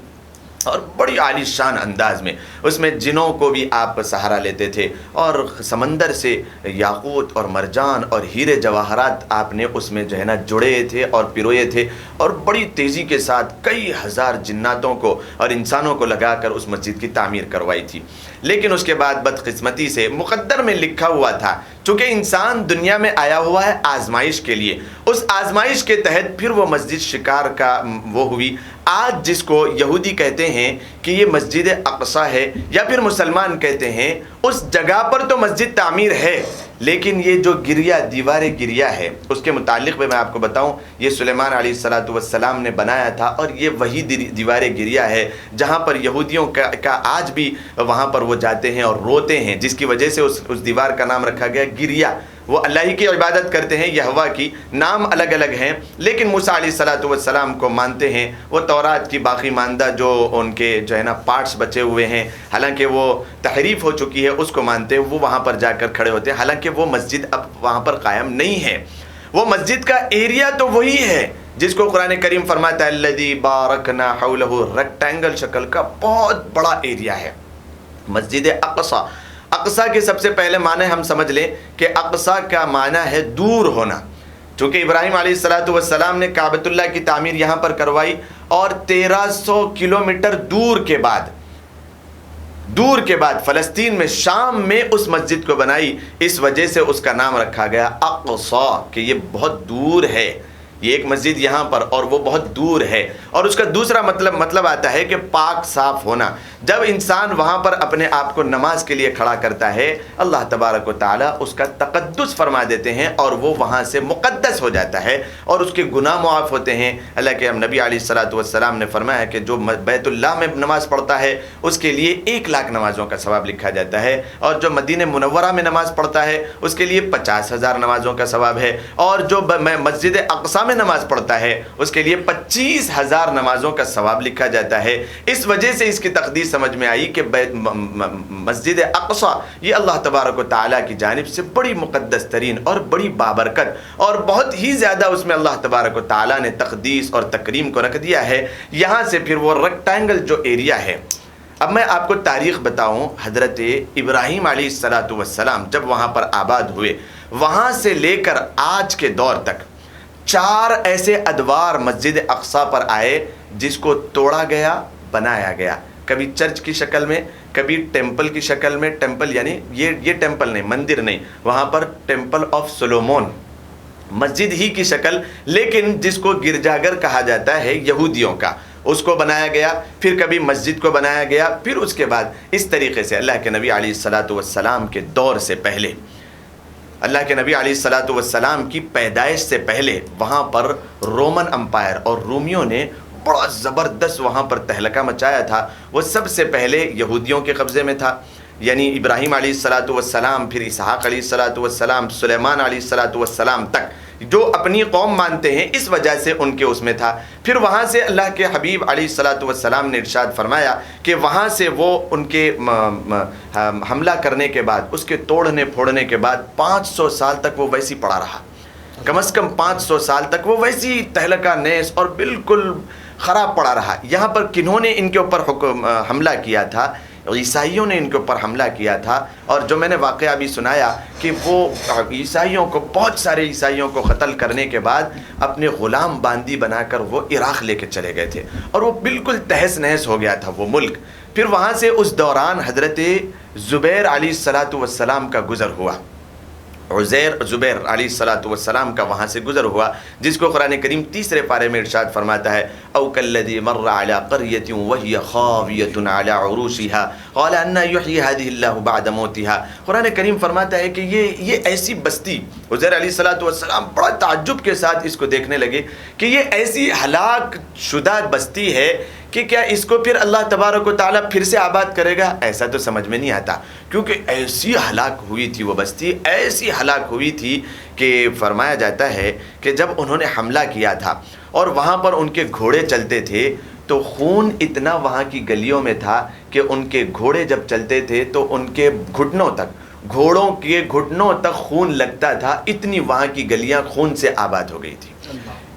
اور بڑی عالی شان انداز میں۔ اس میں جنوں کو بھی آپ سہارا لیتے تھے، اور سمندر سے یاقوت اور مرجان اور ہیرے جواہرات آپ نے اس میں جو ہے نا جڑے تھے اور پروئے تھے، اور بڑی تیزی کے ساتھ کئی ہزار جناتوں کو اور انسانوں کو لگا کر اس مسجد کی تعمیر کروائی تھی۔ لیکن اس کے بعد بدقسمتی سے مقدر میں لکھا ہوا تھا، چونکہ انسان دنیا میں آیا ہوا ہے آزمائش کے لیے، اس آزمائش کے تحت پھر وہ مسجد شکار کا وہ ہوئی۔ آج جس کو یہودی کہتے ہیں کہ یہ مسجد اقصیٰ ہے، یا پھر مسلمان کہتے ہیں، اس جگہ پر تو مسجد تعمیر ہے، لیکن یہ جو دیوار گریہ ہے، اس کے متعلق میں آپ کو بتاؤں، یہ سلیمان علیہ الصلاۃ والسلام نے بنایا تھا، اور یہ وہی دیوار گریہ ہے جہاں پر یہودیوں کا آج بھی وہاں پر وہ جاتے ہیں اور روتے ہیں، جس کی وجہ سے اس دیوار کا نام رکھا گیا گریہ۔ وہ اللہ ہی کی عبادت کرتے ہیں، یہوہ کی، نام الگ الگ ہیں، لیکن موسیٰ علیہ الصلاۃ والسلام کو مانتے ہیں۔ وہ تورات کی باقی ماندہ جو ان کے جو ہے نا پارٹس بچے ہوئے ہیں، حالانکہ وہ تحریف ہو چکی ہے، اس کو مانتے ہیں، وہ وہاں پر جا کر کھڑے ہوتے ہیں، حالانکہ وہ مسجد اب وہاں پر قائم نہیں ہے۔ وہ مسجد کا ایریا تو وہی ہے جس کو قرآن کریم فرماتا ہے الذی بارکنا حولہ، ریکٹینگل شکل کا بہت بڑا ایریا ہے مسجد اقصیٰ۔ اقصیٰ کے سب سے پہلے معنی ہم سمجھ لیں کہ اقصیٰ کا معنی ہے دور ہونا، چونکہ ابراہیم علیہ الصلاۃ والسلام نے کعبۃ اللہ کی تعمیر یہاں پر کروائی، اور 1300 کلومیٹر دور کے بعد فلسطین میں، شام میں اس مسجد کو بنائی، اس وجہ سے اس کا نام رکھا گیا اقصیٰ، کہ یہ بہت دور ہے، یہ ایک مسجد یہاں پر اور وہ بہت دور ہے۔ اور اس کا دوسرا مطلب آتا ہے کہ پاک صاف ہونا۔ جب انسان وہاں پر اپنے آپ کو نماز کے لیے کھڑا کرتا ہے، اللہ تبارک و تعالیٰ اس کا تقدس فرما دیتے ہیں، اور وہ وہاں سے مقدس ہو جاتا ہے، اور اس کے گناہ معاف ہوتے ہیں۔ اللہ کے نبی علیہ الصلاۃ والسلام نے فرمایا کہ جو بیت اللہ میں نماز پڑھتا ہے اس کے لیے 1,00,000 نمازوں کا ثواب لکھا جاتا ہے، اور جو مدینہ منورہ میں نماز پڑھتا ہے اس کے لیے 50,000 نمازوں کا ثواب ہے، اور جو مسجد اقصیٰ میں نماز پڑھتا ہے اس کے لیے 25,000 نمازوں کا ثواب لکھا جاتا ہے۔ اس وجہ سے اس کی تقدیر سمجھ میں آئی کہ مسجد اقصیٰ یہ اللہ تبارک و تعالیٰ کی جانب سے بڑی مقدس ترین اور بڑی بابرکت، اور بہت ہی زیادہ اس میں اللہ تبارک و تعالیٰ نے تقدیس اور تکریم کو رکھ دیا ہے۔ یہاں سے پھر وہ ریکٹینگل جو ایریا ہے، اب میں آپ کو تاریخ بتاؤں، حضرت ابراہیم علیہ السلام جب وہاں پر آباد ہوئے، وہاں سے لے کر آج کے دور تک 4 ایسے ادوار مسجد اقصیٰ پر آئے جس کو توڑا گیا، بنایا گیا، کبھی چرچ کی شکل میں، کبھی ٹیمپل کی شکل میں، ٹیمپل یعنی یہ ٹیمپل نہیں، مندر نہیں، وہاں پر ٹیمپل آف سولومون، مسجد ہی کی شکل، لیکن جس کو گرجاگھر کہا جاتا ہے یہودیوں کا، اس کو بنایا گیا، پھر کبھی مسجد کو بنایا گیا، پھر اس کے بعد اس طریقے سے اللہ کے نبی علیہ السلام کے دور سے پہلے، اللہ کے نبی علیہ السلام کی پیدائش سے پہلے وہاں پر رومن امپائر اور رومیوں نے بڑا زبردست وہاں پر تہلکہ مچایا تھا۔ وہ سب سے پہلے یہودیوں کے قبضے میں تھا، یعنی ابراہیم علیہ السلام، پھر اسحاق علیہ السلام، سلیمان علیہ السلام تک جو اپنی قوم مانتے ہیں، اس وجہ سے ان کے اس میں تھا۔ پھر وہاں سے اللہ کے حبیب علیہ السلام نے ارشاد فرمایا کہ وہاں سے وہ ان کے حملہ کرنے کے بعد، اس کے توڑنے پھوڑنے کے بعد 500 سال تک وہ ویسی پڑا رہا، کم از کم 500 سال تک وہ ویسی تہلکہ نیس اور بالکل خراب پڑا رہا۔ یہاں پر کنہوں نے ان کے اوپر حملہ کیا تھا؟ عیسائیوں نے ان کے اوپر حملہ کیا تھا، اور جو میں نے واقعہ بھی سنایا کہ وہ عیسائیوں کو، بہت سارے عیسائیوں کو قتل کرنے کے بعد اپنے غلام باندی بنا کر وہ عراق لے کے چلے گئے تھے، اور وہ بالکل تہس نہس ہو گیا تھا وہ ملک۔ پھر وہاں سے اس دوران حضرت زبیر علیہ السلام کا گزر ہوا، زبیر علیہ السلام کا وہاں سے گزر ہوا، جس کو قرآن کریم 3 پارے میں ارشاد فرماتا ہے، او کالذی مر علی قریۃ وہی خاویۃ علی عروشها قال ان یحیی هذه اللہ بعد موتها۔ قرآن کریم فرماتا ہے کہ یہ ایسی بستی، عزیر علیہ السلام بڑا تعجب کے ساتھ اس کو دیکھنے لگے کہ یہ ایسی ہلاک شدہ بستی ہے کہ کیا اس کو پھر اللہ تبارک و تعالیٰ پھر سے آباد کرے گا؟ ایسا تو سمجھ میں نہیں آتا، کیونکہ ایسی ہلاک ہوئی تھی وہ بستی، ایسی ہلاک ہوئی تھی کہ فرمایا جاتا ہے کہ جب انہوں نے حملہ کیا تھا اور وہاں پر ان کے گھوڑے چلتے تھے تو خون اتنا وہاں کی گلیوں میں تھا کہ ان کے گھوڑے جب چلتے تھے تو ان کے گھٹنوں تک، گھوڑوں کے گھٹنوں تک خون لگتا تھا، اتنی وہاں کی گلیاں خون سے آباد ہو گئی تھی،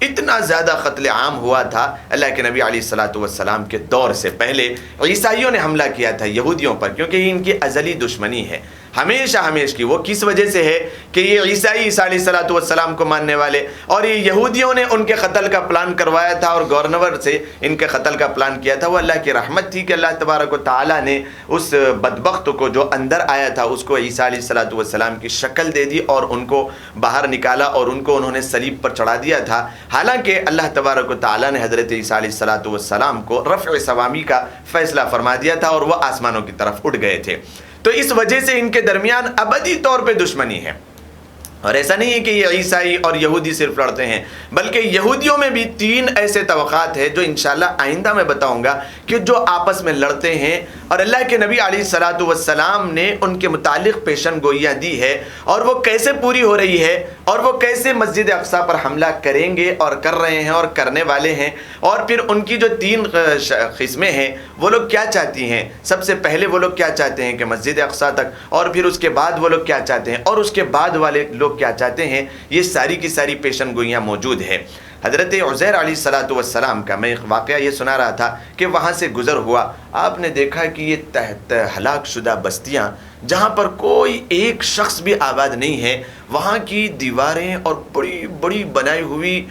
اتنا زیادہ قتل عام ہوا تھا۔ اللہ کے نبی علیہ السلام کے دور سے پہلے عیسائیوں نے حملہ کیا تھا یہودیوں پر، کیونکہ یہ ان کی ازلی دشمنی ہے، ہمیشہ کی۔ وہ کس وجہ سے ہے کہ یہ عیسائی عیسیٰ علیہ السلام کو ماننے والے، اور یہ یہودیوں نے ان کے قتل کا پلان کروایا تھا اور گورنر سے ان کے قتل کا پلان کیا تھا۔ وہ اللہ کی رحمت تھی کہ اللہ تبارک و تعالیٰ نے اس بدبخت کو جو اندر آیا تھا اس کو عیسیٰ علیہ السلام کی شکل دے دی اور ان کو باہر نکالا اور ان کو انہوں نے صلیب پر چڑھا دیا تھا۔ حالانکہ اللہ تبارک و تعالیٰ نے حضرت عیسیٰ علیہ السلام کو رفع سوامی کا فیصلہ فرما دیا تھا اور وہ آسمانوں کی طرف اٹھ گئے تھے۔ تو اس وجہ سے ان کے درمیان ابدی طور پہ دشمنی ہے، اور ایسا نہیں ہے کہ یہ عیسائی اور یہودی صرف لڑتے ہیں، بلکہ یہودیوں میں بھی 3 ایسے طبقات ہیں جو انشاءاللہ آئندہ میں بتاؤں گا کہ جو آپس میں لڑتے ہیں، اور اللہ کے نبی علیہ السلام نے ان کے متعلق پیشن گوئیاں دی ہے، اور وہ کیسے پوری ہو رہی ہے، اور وہ کیسے مسجد اقصیٰ پر حملہ کریں گے اور کر رہے ہیں اور کرنے والے ہیں، اور پھر ان کی جو 3 قسمیں ہیں وہ لوگ کیا چاہتی ہیں۔ سب سے پہلے وہ لوگ کیا چاہتے ہیں کہ مسجد اقصیٰ تک، اور پھر اس کے بعد وہ لوگ کیا چاہتے ہیں، اور اس کے بعد والے لوگ کیا چاہتے ہیں، یہ ساری کی ساری پیشن گوئیاں موجود ہیں۔ حضرت عزیر علیہ السلام کا میں ایک واقعہ یہ سنا رہا تھا کہ وہاں سے گزر ہوا، آپ نے دیکھا کہ یہ ہلاک شدہ بستیاں جہاں پر کوئی ایک شخص بھی آباد نہیں ہے، وہاں کی دیواریں اور بڑی بڑی بنائی ہوئی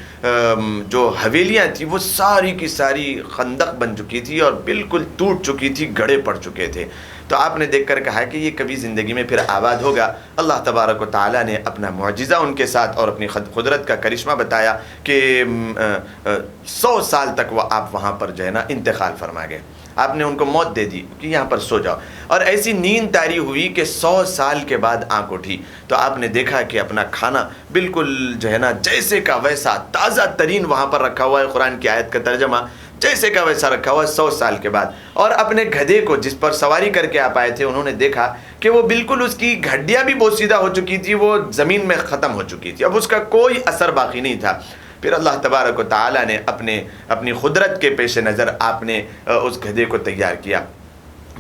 جو حویلیاں تھیں وہ ساری کی ساری خندق بن چکی تھی اور بالکل ٹوٹ چکی تھی، گڑھے پڑ چکے تھے۔ تو آپ نے دیکھ کر کہا کہ یہ کبھی زندگی میں پھر آباد ہوگا۔ اللہ تبارک و تعالیٰ نے اپنا معجزہ ان کے ساتھ اور اپنی قدرت کا کرشمہ بتایا کہ 100 سال تک وہ آپ وہاں پر جو ہے نا انتقال فرما گئے، آپ نے ان کو موت دے دی کہ یہاں پر سو جاؤ، اور ایسی نیند طاری ہوئی کہ 100 سال کے بعد آنکھ اٹھی تو آپ نے دیکھا کہ اپنا کھانا بالکل جو ہے نا جیسے کا ویسا تازہ ترین وہاں پر رکھا ہوا ہے، قرآن کی آیت کا ترجمہ جیسے کا ویسا رکھا ہوا 100 سال کے بعد، اور اپنے گدھے کو جس پر سواری کر کے آپ آئے تھے انہوں نے دیکھا کہ وہ بالکل اس کی ہڈیاں بھی بوسیدہ ہو چکی تھی، وہ زمین میں ختم ہو چکی تھی، اب اس کا کوئی اثر باقی نہیں تھا۔ پھر اللہ تبارک و تعالیٰ نے اپنی قدرت کے پیش نظر آپ نے اس گدھے کو تیار کیا،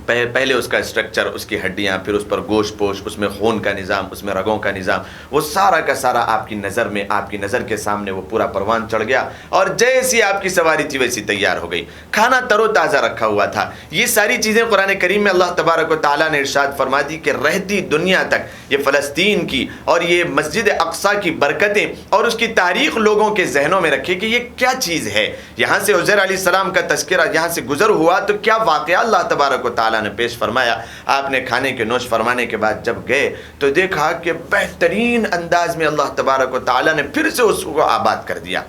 پہلے اس کا اسٹرکچر، اس کی ہڈیاں، پھر اس پر گوشت پوش، اس میں خون کا نظام، اس میں رگوں کا نظام، وہ سارا کا سارا آپ کی نظر میں، آپ کی نظر کے سامنے وہ پورا پروان چڑھ گیا، اور جیسی آپ کی سواری تھی ویسی تیار ہو گئی، کھانا تر و تازہ رکھا ہوا تھا۔ یہ ساری چیزیں قرآن کریم میں اللہ تبارک و تعالیٰ نے ارشاد فرما دی کہ رہتی دنیا تک یہ فلسطین کی اور یہ مسجد اقصیٰ کی برکتیں اور اس کی تاریخ لوگوں کے ذہنوں میں رکھے کہ یہ کیا چیز ہے۔ یہاں سے عزیر علیہ السلام کا تذکرہ یہاں سے گزر ہوا تو کیا واقعہ اللہ تبارک و تعالیٰ نے پیش فرمایا۔ آپ نے کھانے کے نوش فرمانے کے بعد جب گئے تو دیکھا کہ بہترین انداز میں اللہ تبارک و تعالیٰ نے پھر سے اس کو آباد کر دیا،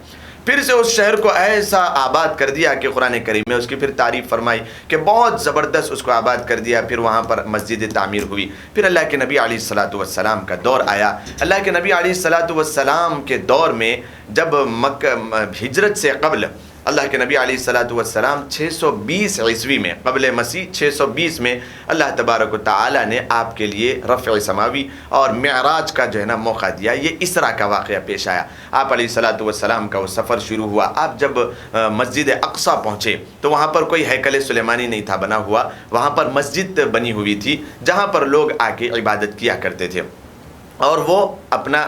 پھر سے اس شہر کو ایسا آباد کر دیا کہ قرآن کریم میں اس کی پھر تعریف فرمائی کہ بہت زبردست اس کو آباد کر دیا۔ پھر وہاں پر مسجد تعمیر ہوئی، پھر اللہ کے نبی علیہ الصلاۃ والسلام کا دور آیا۔ اللہ کے نبی علیہ الصلاۃ والسلام کے دور میں جب مکہ ہجرت سے قبل اللہ کے نبی علیہ الصلاۃ والسلام 620 عیسوی میں قبل مسیح 620 میں اللہ تبارک و تعالیٰ نے آپ کے لیے رفع سماوی اور معراج کا جو ہے نا موقع دیا۔ یہ اسرا کا واقعہ پیش آیا۔ آپ علیہ الصلاۃ والسلام کا وہ سفر شروع ہوا۔ آپ جب مسجد اقصیٰ پہنچے تو وہاں پر کوئی ہیکل سلیمانی نہیں تھا بنا ہوا، وہاں پر مسجد بنی ہوئی تھی جہاں پر لوگ آ کے عبادت کیا کرتے تھے، اور وہ اپنا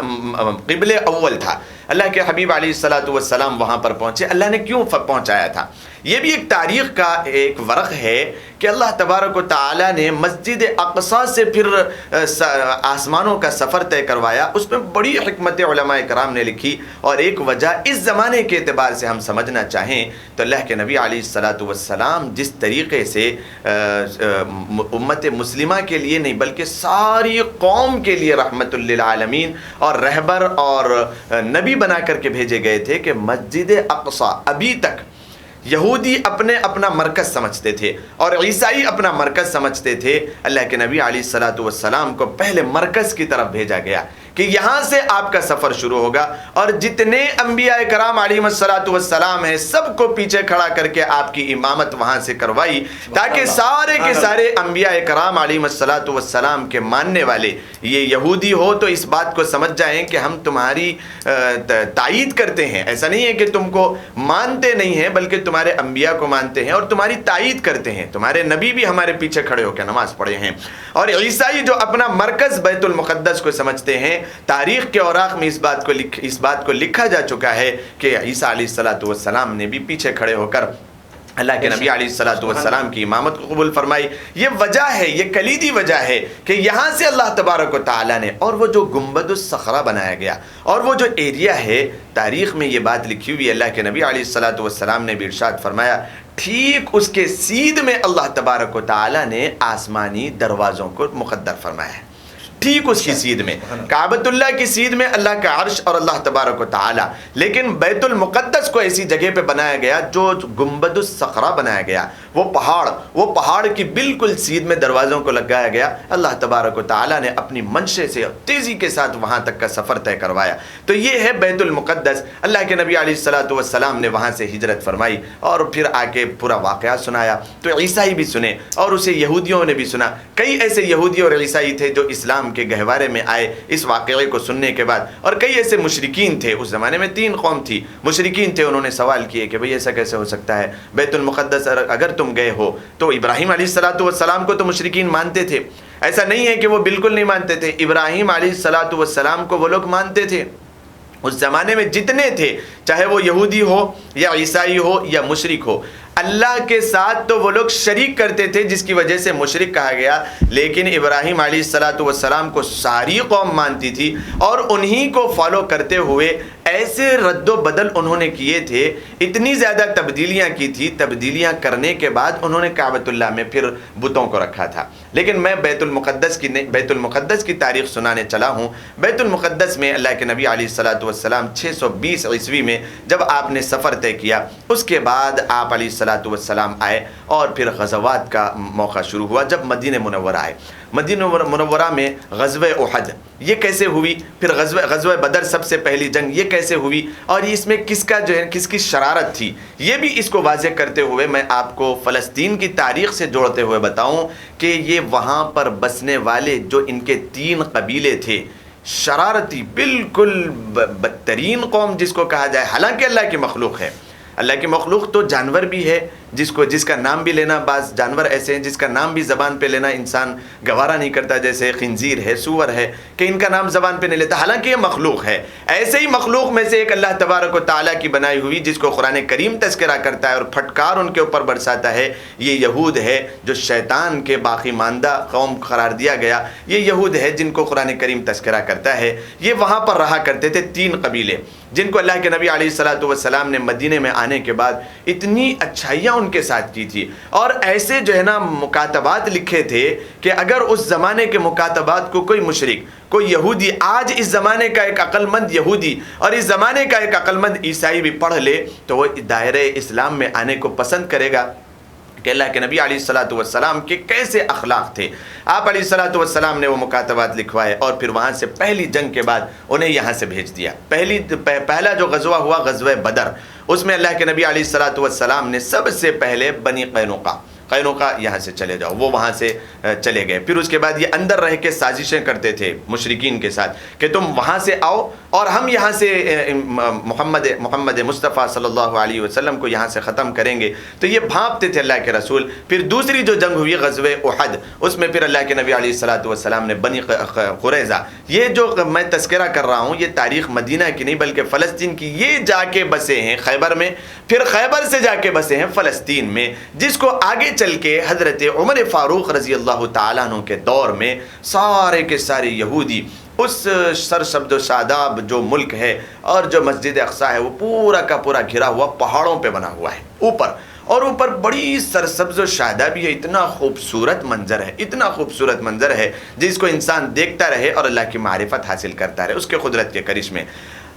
قبلِ اول تھا۔ اللہ کے حبیب علیہ الصلاۃ والسلام وہاں پر پہنچے۔ اللہ نے کیوں پہنچایا تھا؟ یہ بھی ایک تاریخ کا ایک ورق ہے کہ اللہ تبارک و تعالیٰ نے مسجد اقصیٰ سے پھر آسمانوں کا سفر طے کروایا۔ اس میں بڑی حکمت علماء کرام نے لکھی، اور ایک وجہ اس زمانے کے اعتبار سے ہم سمجھنا چاہیں تو اللہ کے نبی علیہ الصلاۃ والسلام جس طریقے سے امت مسلمہ کے لیے نہیں بلکہ ساری قوم کے لیے رحمت للعالمین اور رہبر اور نبی بنا کر کے بھیجے گئے تھے کہ مسجد اقصیٰ ابھی تک یہودی اپنا مرکز سمجھتے تھے اور عیسائی اپنا مرکز سمجھتے تھے۔ اللہ کے نبی علیہ الصلاۃ والسلام کو پہلے مرکز کی طرف بھیجا گیا کہ یہاں سے آپ کا سفر شروع ہوگا، اور جتنے انبیاء کرام علیہ الصلاۃ والسلام ہیں سب کو پیچھے کھڑا کر کے آپ کی امامت وہاں سے کروائی، تاکہ سارے کے سارے انبیاء کرام علیہ الصلاۃ والسلام کے ماننے والے یہ یہودی ہو تو اس بات کو سمجھ جائیں کہ ہم تمہاری تائید کرتے ہیں۔ ایسا نہیں ہے کہ تم کو مانتے نہیں ہیں بلکہ تمہارے انبیاء کو مانتے ہیں اور تمہاری تائید کرتے ہیں، تمہارے نبی بھی ہمارے پیچھے کھڑے ہو کے نماز پڑھے ہیں۔ اور عیسائی جو اپنا مرکز بیت المقدس کو سمجھتے ہیں، تاریخ کے اوراق میں اس بات کو لکھا جا چکا ہے کہ عیسیٰ علیہ الصلاۃ والسلام نے بھی پیچھے کھڑے ہو کر اللہ کے نبی علیہ الصلاۃ والسلام کی امامت کو قبول فرمائی۔ یہ وجہ ہے، یہ کلیدی وجہ ہے کہ یہاں سے اللہ تبارک و تعالیٰ نے، اور وہ جو گنبد الصخرہ بنایا گیا اور وہ جو ایریا ہے، تاریخ میں یہ بات لکھی ہوئی ہے، اللہ کے نبی علیہ الصلاۃ والسلام نے بھی ارشاد فرمایا ٹھیک اس کے سیدھ میں اللہ تبارک و تعالیٰ نے آسمانی دروازوں کو مقدر فرمایا ہے، ٹھیک اس کی سیدھ میں، کعبۃ اللہ کی سیدھ میں اللہ کا عرش اور اللہ تبارک و تعالی، لیکن بیت المقدس کو ایسی جگہ پہ بنایا گیا جو گنبد الصخرہ بنایا گیا، وہ پہاڑ کی بالکل سیدھ میں دروازوں کو لگایا گیا۔ اللہ تبارک و تعالی نے اپنی منشے سے تیزی کے ساتھ وہاں تک کا سفر طے کروایا۔ تو یہ ہے بیت المقدس۔ اللہ کے نبی علیہ الصلاۃ والسلام نے وہاں سے ہجرت فرمائی اور پھر آ کے پورا واقعہ سنایا، تو عیسائی بھی سنے اور اسے یہودیوں نے بھی سنا۔ کئی ایسے یہودی اور عیسائی تھے جو اسلام کے گہوارے میں آئے اس واقعے کو سننے کے بعد، اور کئی ایسے مشرکین تھے، اس زمانے میں 3 قوم تھی، مشرکین تھے، انہوں نے سوال کیے کہ بھئی ایسا کیسے ہو سکتا ہے، بیت المقدس اگر تم گئے ہو تو ابراہیم علیہ الصلاۃ والسلام کو تو مشرکین مانتے تھے، ایسا نہیں ہے کہ وہ بالکل نہیں مانتے تھے، ابراہیم علیہ الصلاۃ والسلام کو وہ لوگ مانتے تھے۔ اس زمانے میں جتنے تھے، چاہے وہ یہودی ہو یا عیسائی ہو یا مشرک ہو، اللہ کے ساتھ تو وہ لوگ شریک کرتے تھے، جس کی وجہ سے مشرک کہا گیا۔ لیکن ابراہیم علیہ الصلاۃ والسلام کو ساری قوم مانتی تھی اور انہی کو فالو کرتے ہوئے ایسے رد و بدل انہوں نے کیے تھے، اتنی زیادہ تبدیلیاں کی تھی، تبدیلیاں کرنے کے بعد انہوں نے کعبۃ اللہ میں پھر بتوں کو رکھا تھا۔ لیکن میں بیت المقدس کی تاریخ سنانے چلا ہوں۔ بیت المقدس میں اللہ کے نبی علیہ الصلاۃ والسلام 620 عیسوی میں جب آپ نے سفر طے کیا، اس کے بعد آپ علیہ الصلاۃ والسلام آئے اور پھر غزوات کا موقع شروع ہوا۔ جب مدینہ منورہ آئے، مدینہ منورہ میں غزوہ احد یہ کیسے ہوئی، پھر غزوہ بدر سب سے پہلی جنگ یہ کیسے ہوئی، اور اس میں کس کی شرارت تھی، یہ بھی اس کو واضح کرتے ہوئے میں آپ کو فلسطین کی تاریخ سے جوڑتے ہوئے بتاؤں کہ یہ وہاں پر بسنے والے جو ان کے 3 قبیلے تھے، شرارتی بالکل بدترین قوم جس کو کہا جائے، حالانکہ اللہ کی مخلوق ہے، اللہ کی مخلوق تو جانور بھی ہے جس کا نام بھی لینا، بعض جانور ایسے ہیں جس کا نام بھی زبان پہ لینا انسان گوارا نہیں کرتا، جیسے خنزیر ہے، سور ہے، کہ ان کا نام زبان پہ نہیں لیتا، حالانکہ یہ مخلوق ہے۔ ایسے ہی مخلوق میں سے ایک اللہ تبارک و تعالیٰ کی بنائی ہوئی جس کو قرآن کریم تذکرہ کرتا ہے اور پھٹکار ان کے اوپر برساتا ہے، یہ یہود ہے جو شیطان کے باقی ماندہ قوم قرار دیا گیا۔ یہ یہود ہے جن کو قرآن کریم تذکرہ کرتا ہے۔ یہ وہاں پر رہا کرتے تھے 3 قبیلے جن کو اللہ کے نبی علیہ الصلوۃ والسلام نے مدینے میں آنے کے بعد اتنی اچھائیاں ان کے ساتھ کی تھی، اور ایسے جو ہے نا مکاتبات لکھے تھے کہ اگر اس زمانے کے مکاتبات کو کوئی مشرک، کوئی یہودی، آج اس زمانے کا ایک عقل مند یہودی اور اس زمانے کا ایک عقل مند عیسائی بھی پڑھ لے تو وہ دائرۂ اسلام میں آنے کو پسند کرے گا کہ اللہ کے نبی علیہ الصلوۃ والسلام کے کیسے اخلاق تھے۔ آپ علیہ الصلوۃ والسلام نے وہ مکاتبات لکھوائے اور پھر وہاں سے پہلی جنگ کے بعد انہیں یہاں سے بھیج دیا۔ پہلا جو غزوہ ہوا غزوہ بدر، اس میں اللہ کے نبی علیہ الصلوۃ والسلام نے سب سے پہلے بنی قینوقا یہاں سے چلے جاؤ، وہ وہاں سے چلے گئے۔ پھر اس کے بعد یہ اندر رہ کے سازشیں کرتے تھے مشرکین کے ساتھ کہ تم وہاں سے آؤ اور ہم یہاں سے محمد مصطفیٰ صلی اللہ علیہ وسلم کو یہاں سے ختم کریں گے، تو یہ بھانپتے تھے اللہ کے رسول۔ پھر دوسری جو جنگ ہوئی غزوہ احد، اس میں پھر اللہ کے نبی علیہ الصلوۃ والسلام نے بنی قریظہ، یہ جو میں تذکرہ کر رہا ہوں یہ تاریخ مدینہ کی نہیں بلکہ فلسطین کی، یہ جا کے بسے ہیں خیبر میں، پھر خیبر سے جا کے بسے ہیں فلسطین میں، جس کو آگے چل کے حضرت عمر فاروق رضی اللہ تعالیٰ عنہ کے دور میں سارے کے سارے یہودی اس سرسبز و شاداب جو ملک ہے اور جو مسجد اقصیٰ ہے وہ پورا کا پورا گھرا ہوا پہاڑوں پہ بنا ہوا ہے، اوپر بڑی سرسبز و شادابی ہے، اتنا خوبصورت منظر ہے جس کو انسان دیکھتا رہے اور اللہ کی معرفت حاصل کرتا رہے اس کے قدرت کے کرشمے۔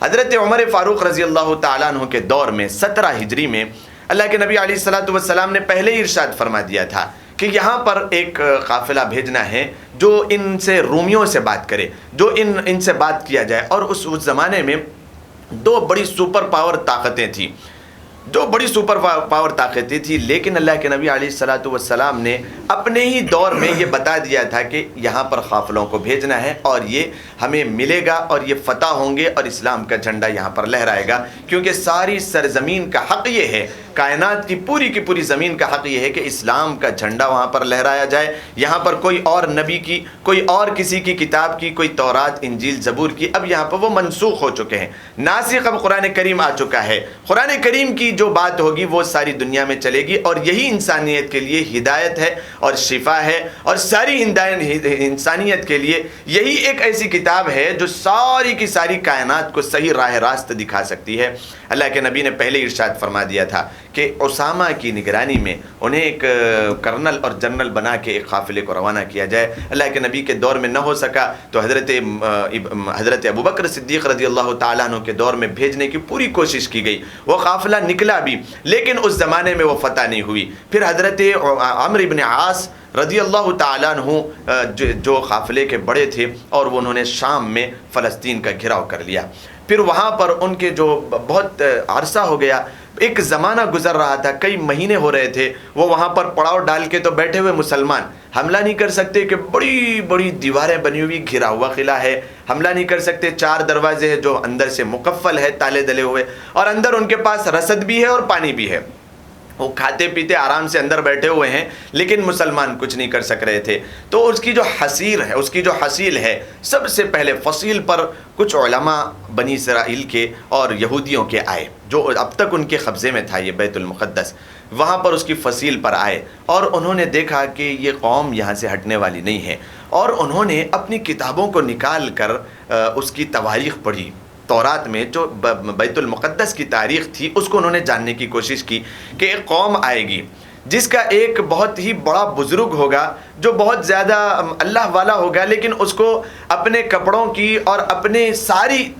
حضرت عمر فاروق رضی اللہ تعالیٰ عنہ کے دور میں 17 ہجری میں اللہ کے نبی علیہ الصلوۃ والسلام نے پہلے ہی ارشاد فرما دیا تھا کہ یہاں پر ایک قافلہ بھیجنا ہے جو ان سے رومیوں سے بات کرے، جو ان سے بات کیا جائے۔ اور اس زمانے میں 2 بڑی سپر پاور طاقتیں تھیں، لیکن اللہ کے نبی علیہ الصلوۃ والسلام نے اپنے ہی دور میں یہ بتا دیا تھا کہ یہاں پر قافلوں کو بھیجنا ہے اور یہ ہمیں ملے گا اور یہ فتح ہوں گے اور اسلام کا جھنڈا یہاں پر لہرائے گا، کیونکہ ساری سرزمین کا حق یہ ہے، کائنات کی پوری زمین کا حق یہ ہے کہ اسلام کا جھنڈا وہاں پر لہرایا جائے۔ یہاں پر کوئی اور نبی کی، کوئی اور کسی کی کتاب کی، کوئی تورات، انجیل، زبور کی، اب یہاں پر وہ منسوخ ہو چکے ہیں، ناسخ اب قرآن کریم آ چکا ہے۔ قرآن کریم کی جو بات ہوگی وہ ساری دنیا میں چلے گی اور یہی انسانیت کے لیے ہدایت ہے اور شفا ہے، اور ساری انسانیت کے لیے یہی ایک ایسی کتاب ہے جو ساری کی ساری کائنات کو صحیح راہ راست دکھا سکتی ہے۔ اللہ کے نبی نے پہلے ارشاد فرما دیا تھا کہ اسامہ کی نگرانی میں انہیں ایک کرنل اور جنرل بنا کے ایک قافلے کو روانہ کیا جائے۔ اللہ کے نبی کے دور میں نہ ہو سکا تو حضرت ابوبکر صدیق رضی اللہ تعالیٰ عنہ کے دور میں بھیجنے کی پوری کوشش کی گئی، وہ قافلہ نکلا بھی لیکن اس زمانے میں وہ فتح نہیں ہوئی۔ پھر حضرت عمرو بن عاص رضی اللہ تعالیٰ عنہ جو قافلے کے بڑے تھے اور وہ انہوں نے شام میں فلسطین کا گھیراؤ کر لیا۔ پھر وہاں پر ان کے جو بہت عرصہ ہو گیا، ایک زمانہ گزر رہا تھا، کئی مہینے ہو رہے تھے، وہ وہاں پر پڑاؤ ڈال کے تو بیٹھے ہوئے مسلمان حملہ نہیں کر سکتے کہ بڑی بڑی دیواریں بنی ہوئی، گھرا ہوا قلعہ ہے، حملہ نہیں کر سکتے، 4 دروازے ہیں جو اندر سے مقفل ہے، تالے ڈلے ہوئے، اور اندر ان کے پاس رسد بھی ہے اور پانی بھی ہے، وہ کھاتے پیتے آرام سے اندر بیٹھے ہوئے ہیں، لیکن مسلمان کچھ نہیں کر سک رہے تھے۔ تو اس کی جو حصیل ہے سب سے پہلے فصیل پر کچھ علماء بنی اسرائیل کے اور یہودیوں کے آئے، جو اب تک ان کے قبضے میں تھا یہ بیت المقدس، وہاں پر اس کی فصیل پر آئے اور انہوں نے دیکھا کہ یہ قوم یہاں سے ہٹنے والی نہیں ہے، اور انہوں نے اپنی کتابوں کو نکال کر اس کی تواریخ پڑھی۔ تورات میں جو بیت المقدس کی تاریخ تھی اس کو انہوں نے جاننے کی کوشش کی کہ ایک قوم آئے گی جس کا ایک بہت ہی بڑا بزرگ ہوگا جو بہت زیادہ اللہ والا ہوگا، لیکن اس کو اپنے کپڑوں کی اور اپنے ساری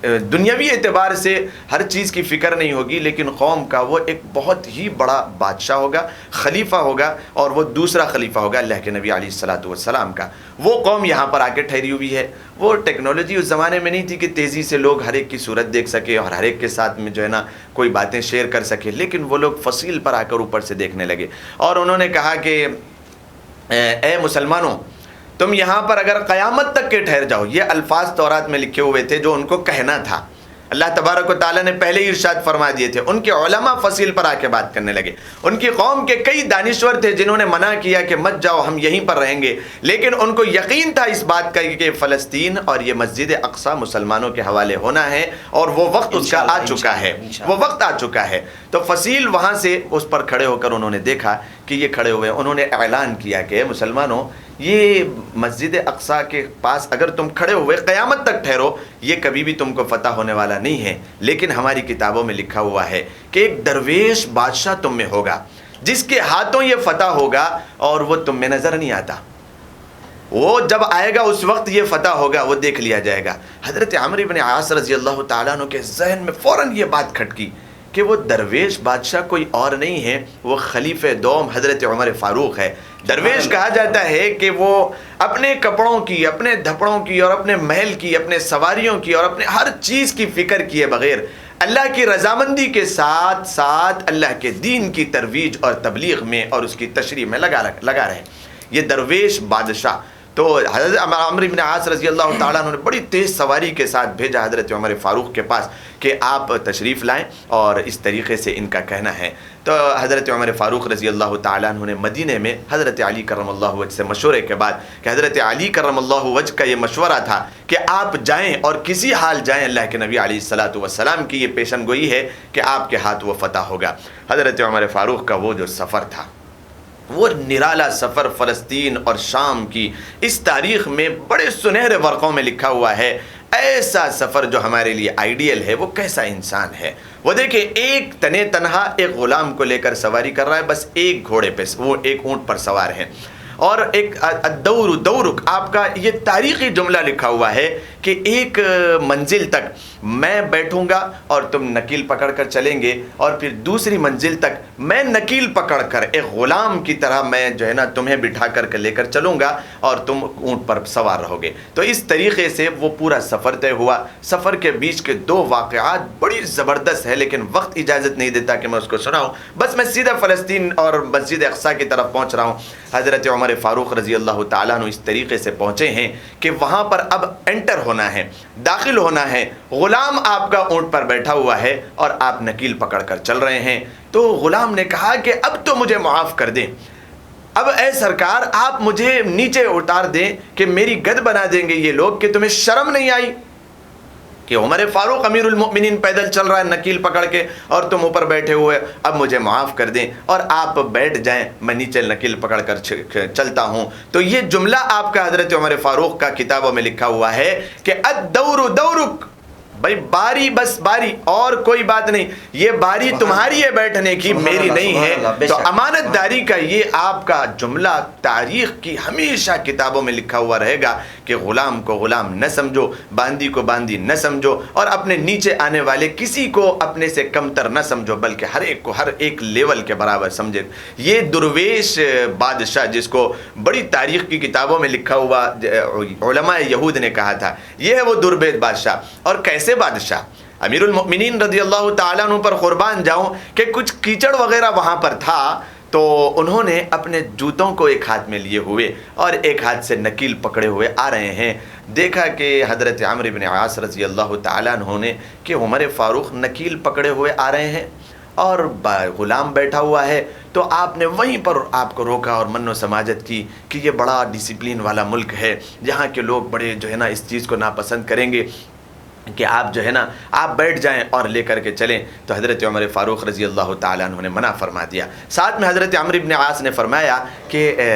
دنیاوی اعتبار سے ہر چیز کی فکر نہیں ہوگی، لیکن قوم کا وہ ایک بہت ہی بڑا بادشاہ ہوگا، خلیفہ ہوگا، اور وہ دوسرا خلیفہ ہوگا اللہ کے نبی علیہ الصلوۃ والسلام کا۔ وہ قوم یہاں پر آ کے ٹھہری ہوئی ہے۔ وہ ٹیکنالوجی اس زمانے میں نہیں تھی کہ تیزی سے لوگ ہر ایک کی صورت دیکھ سکے اور ہر ایک کے ساتھ میں جو ہے نا کوئی باتیں شیئر کر سکے، لیکن وہ لوگ فصیل پر آ کر اوپر سے دیکھنے لگے، اور انہوں نے کہا کہ اے مسلمانوں، تم یہاں پر اگر قیامت تک کے ٹھہر جاؤ، یہ الفاظ تورات میں لکھے ہوئے تھے جو ان کو کہنا تھا، اللہ تبارک و تعالیٰ نے پہلے ہی ارشاد فرما دیے تھے. ان کے علماء فصیل پر آ کے بات کرنے لگے. ان کی قوم کے کئی دانشور تھے جنہوں نے منع کیا کہ مت جاؤ, ہم یہیں پر رہیں گے, لیکن ان کو یقین تھا اس بات کا کہ فلسطین اور یہ مسجد اقصی مسلمانوں کے حوالے ہونا ہے, اور وہ وقت اس کا آ چکا ہے, وہ وقت آ چکا ہے. تو فصیل وہاں سے اس پر کھڑے ہو کر انہوں نے دیکھا کہ یہ کھڑے ہوئے, انہوں نے اعلان کیا کہ مسلمانوں, یہ مسجد اقصی کے پاس اگر تم کھڑے ہوئے قیامت تک ٹھہرو, یہ کبھی بھی تم کو فتح ہونے والا نہیں ہے, لیکن ہماری کتابوں میں لکھا ہوا ہے کہ ایک درویش بادشاہ تم میں ہوگا جس کے ہاتھوں یہ فتح ہوگا اور وہ تم میں نظر نہیں آتا. وہ جب آئے گا اس وقت یہ فتح ہوگا, وہ دیکھ لیا جائے گا. حضرت عمرو بن عاص رضی اللہ تعالیٰ عنہ کے ذہن میں فوراً یہ بات کھٹکی کہ وہ درویش بادشاہ کوئی اور نہیں ہے, وہ خلیفہ دوم حضرت عمر فاروق ہے. درویش کہا جاتا ہے کہ وہ اپنے کپڑوں کی, اپنے دھپڑوں کی اور اپنے محل کی, اپنے سواریوں کی اور اپنے ہر چیز کی فکر کیے بغیر اللہ کی رضامندی کے ساتھ ساتھ اللہ کے دین کی ترویج اور تبلیغ میں اور اس کی تشریح میں لگا رہے. یہ درویش بادشاہ. تو حضرت عمرو بن عاص رضی اللہ تعالیٰ عنہ نے بڑی تیز سواری کے ساتھ بھیجا حضرت عمر فاروق کے پاس کہ آپ تشریف لائیں اور اس طریقے سے ان کا کہنا ہے. تو حضرت عمر فاروق رضی اللہ تعالیٰ عنہ نے مدینے میں حضرت علی کرم اللہ وجہ سے مشورے کے بعد, کہ حضرت علی کرم اللہ وجہ کا یہ مشورہ تھا کہ آپ جائیں اور کسی حال جائیں, اللہ کے نبی علیہ الصلوۃ والسلام کی یہ پیشن گوئی ہے کہ آپ کے ہاتھ وہ فتح ہوگا. حضرت عمر فاروق کا وہ جو سفر تھا, وہ نرالا سفر فلسطین اور شام کی اس تاریخ میں بڑے سنہرے ورقوں میں لکھا ہوا ہے. ایسا سفر جو ہمارے لیے آئیڈیل ہے, وہ کیسا انسان ہے. وہ دیکھیں, ایک تنہا ایک غلام کو لے کر سواری کر رہا ہے, بس ایک گھوڑے پہ, وہ ایک اونٹ پر سوار ہے, اور ایک دورک آپ کا یہ تاریخی جملہ لکھا ہوا ہے کہ ایک منزل تک میں بیٹھوں گا اور تم نکیل پکڑ کر چلیں گے, اور پھر دوسری منزل تک میں نکیل پکڑ کر ایک غلام کی طرح میں جو ہے نا تمہیں بٹھا کر لے کر چلوں گا اور تم اونٹ پر سوار رہو گے. تو اس طریقے سے وہ پورا سفر طے ہوا. سفر کے بیچ کے دو واقعات بڑی زبردست ہے, لیکن وقت اجازت نہیں دیتا کہ میں اس کو سناؤں. بس میں سیدھا فلسطین اور مسجد اقصی کی طرف پہنچ رہا ہوں. حضرت عمر فاروق رضی اللہ تعالیٰ عنہ اس طریقے سے پہنچے ہیں کہ وہاں پر اب انٹر ہونا ہے, داخل ہونا ہے. غلام آپ کا اونٹ پر بیٹھا ہوا ہے اور آپ نکیل پکڑ کر چل رہے ہیں. تو غلام نے کہا کہ اب تو مجھے معاف کر دیں, اب اے سرکار آپ مجھے نیچے اتار دیں کہ میری گد بنا دیں گے یہ لوگ, کہ تمہیں شرم نہیں آئی کہ عمر فاروق امیر المؤمنین پیدل چل رہا ہے نکیل پکڑ کے اور تم اوپر بیٹھے ہوئے, اب مجھے معاف کر دیں اور آپ بیٹھ جائیں, میں نیچے نکیل پکڑ کر چلتا ہوں. تو یہ جملہ آپ کا حضرت عمر فاروق کا کتابوں میں لکھا ہوا ہے کہ الدور دورک, بھائی باری بس باری, اور کوئی بات نہیں, یہ باری تمہاری ہے بیٹھنے کی, میری نہیں ہے. تو امانت داری کا یہ آپ کا جملہ تاریخ کی ہمیشہ کتابوں میں لکھا ہوا رہے گا کہ غلام کو غلام نہ سمجھو, باندی کو باندی نہ سمجھو, اور اپنے نیچے آنے والے کسی کو اپنے سے کمتر نہ سمجھو, بلکہ ہر ایک کو ہر ایک لیول کے برابر سمجھے. یہ درویش بادشاہ جس کو بڑی تاریخ کی کتابوں میں لکھا ہوا علماء یہود نے کہا تھا, یہ ہے وہ درویش بادشاہ. اور کیسے بادشاہ, امیر المؤمنین رضی اللہ تعالیٰ عنہ پر قربان جاؤں کہ کچھ کیچڑ وغیرہ وہاں پر تھا, تو انہوں نے اپنے جوتوں کو ایک ہاتھ میں لیے ہوئے اور ایک ہاتھ سے نکیل پکڑے ہوئے آ رہے ہیں. دیکھا کہ حضرت عمرو بن عاص رضی اللہ تعالیٰ عنہ نے کہ عمر فاروق نکیل پکڑے ہوئے آ رہے ہیں اور غلام بیٹھا ہوا ہے, تو آپ نے وہیں پر آپ کو روکا اور من و سماجت کی کہ یہ بڑا ڈسپلین والا ملک ہے, یہاں کے لوگ بڑے جو ہے نا اس چیز کو ناپسند کریں گے کہ آپ جو ہے نا آپ بیٹھ جائیں اور لے کر کے چلیں. تو حضرت عمر فاروق رضی اللہ تعالیٰ عنہ نے منع فرما دیا. ساتھ میں حضرت عمرو بن عاص نے فرمایا کہ اے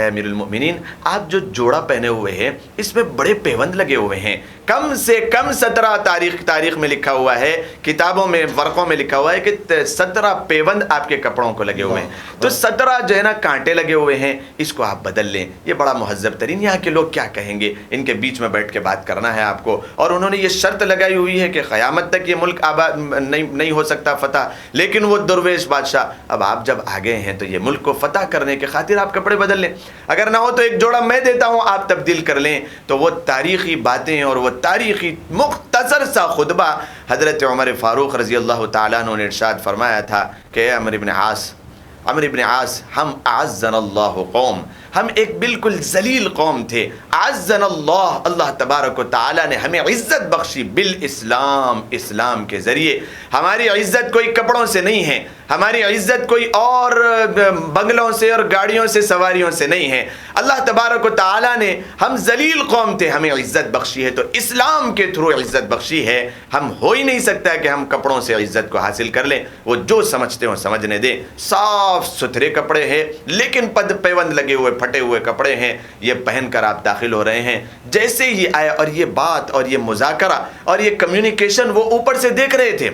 امیر المؤمنین, آپ جو جوڑا پہنے ہوئے ہیں اس میں بڑے پیوند لگے ہوئے ہیں, کم سے کم 17 تاریخ میں لکھا ہوا ہے, کتابوں میں ورقوں میں لکھا ہوا ہے کہ 17 پیوند آپ کے کپڑوں کو لگے ہوئے ہیں. تو 17 جو ہے نا کانٹے لگے ہوئے ہیں, اس کو آپ بدل لیں. یہ بڑا مہذب ترین, یہاں کے لوگ کیا کہیں گے, ان کے بیچ میں بیٹھ کے بات کرنا ہے آپ کو. اور انہوں نے یہ شرط لگائی ہوئی ہے کہ قیامت تک یہ ملک آباد نہیں ہو سکتا فتح, لیکن وہ درویش بادشاہ, اب آپ جب آگے ہیں تو یہ ملک کو فتح کرنے کے خاطر آپ کپڑے بدل لیں, اگر نہ ہو تو ایک جوڑا میں دیتا ہوں آپ تبدیل کر لیں. تو وہ تاریخی باتیں اور وہ تاریخی مختصر سا خطبہ حضرت عمر فاروق رضی اللہ تعالیٰ عنہ نے ارشاد فرمایا تھا کہ عمرو بن عاص, ہم اعزنا اللہ قوم, ہم ایک بالکل ذلیل قوم تھے. اعزنا اللہ، اللہ تبارک و تعالیٰ نے ہمیں عزت بخشی بالاسلام، اسلام کے ذریعے. ہماری عزت کوئی کپڑوں سے نہیں ہے، ہماری عزت کوئی اور بنگلوں سے اور گاڑیوں سے سواریوں سے نہیں ہے. اللہ تبارک و تعالیٰ نے، ہم ذلیل قوم تھے، ہمیں عزت بخشی ہے تو اسلام کے تھرو عزت بخشی ہے. ہم ہو ہی نہیں سکتا کہ ہم کپڑوں سے عزت کو حاصل کر لیں. وہ جو سمجھتے ہوں سمجھنے دیں. صاف ستھرے کپڑے ہیں لیکن پد پیوند لگے ہوئے پھٹے ہوئے کپڑے ہیں، یہ پہن کر آپ داخل ہو رہے ہیں. جیسے یہ آیا اور یہ بات اور یہ مذاکرہ اور یہ کمیونیکیشن وہ اوپر سے دیکھ رہے تھے،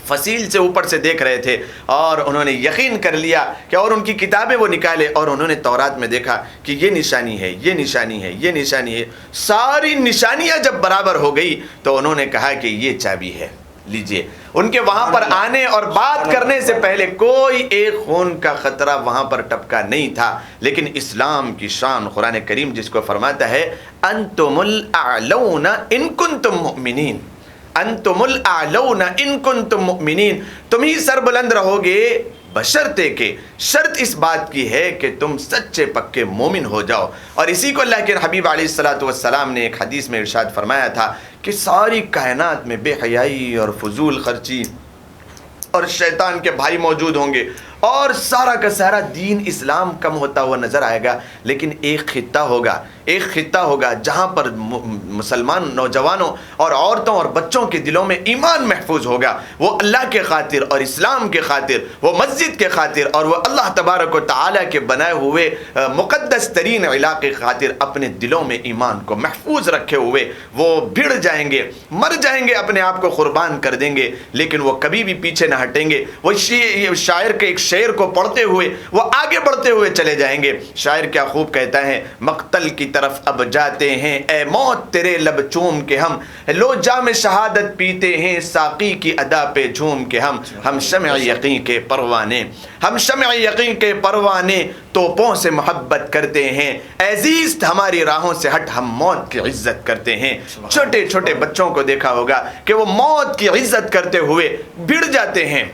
فصیل سے اوپر سے دیکھ رہے تھے اور انہوں نے یقین کر لیا کہ، اور ان کی کتابیں وہ نکالے اور انہوں نے تورات میں دیکھا کہ یہ نشانی ہے، یہ نشانی ہے، یہ نشانی ہے. ساری نشانیاں جب برابر ہو گئی تو انہوں نے کہا کہ یہ چابی ہے، لیجئے. ان کے وہاں پر آنے اور بات کرنے سے پہلے کوئی ایک خون کا خطرہ وہاں پر ٹپکا نہیں تھا. لیکن اسلام کی شان قرآن کریم جس کو فرماتا ہے انتم الاعلون ان کنتم مؤمنین، انتم الاعلون ان کنتم مؤمنین، تم ہی سربلند رہو گے بشرطے کہ شرط اس بات کی ہے کہ تم سچے پکے مومن ہو جاؤ. اور اسی کو اللہ کے حبیب علیہ الصلوۃ والسلام نے ایک حدیث میں ارشاد فرمایا تھا کہ ساری کائنات میں بے حیائی اور فضول خرچی اور شیطان کے بھائی موجود ہوں گے اور سارا کا سارا دین اسلام کم ہوتا ہوا نظر آئے گا، لیکن ایک خطہ ہوگا، ایک خطہ ہوگا جہاں پر مسلمان نوجوانوں اور عورتوں اور بچوں کے دلوں میں ایمان محفوظ ہوگا. وہ اللہ کے خاطر اور اسلام کے خاطر، وہ مسجد کے خاطر اور وہ اللہ تبارک و تعالیٰ کے بنائے ہوئے مقدس ترین علاقے کے خاطر اپنے دلوں میں ایمان کو محفوظ رکھے ہوئے وہ بھیڑ جائیں گے، مر جائیں گے، اپنے آپ کو قربان کر دیں گے، لیکن وہ کبھی بھی پیچھے نہ ہٹیں گے. وہ شاعر کے ایک شعر کو پڑھتے ہوئے وہ آگے بڑھتے ہوئے چلے جائیں گے. شاعر کیا خوب کہتا ہے، مقتل کی طرف اب جاتے ہیں اے موت تیرے لب چوم کے ہم، لو جام شہادت پیتے ہیں ساقی کی ادا پہ جھوم کے ہم شمع یقین کے پروانے، ہم شمع یقین کے پروانے توپوں سے محبت کرتے ہیں، عزیز ہماری راہوں سے ہٹ ہم موت کی عزت کرتے ہیں. چھوٹے چھوٹے بچوں کو دیکھا ہوگا کہ وہ موت کی عزت کرتے ہوئے بھڑ جاتے ہیں.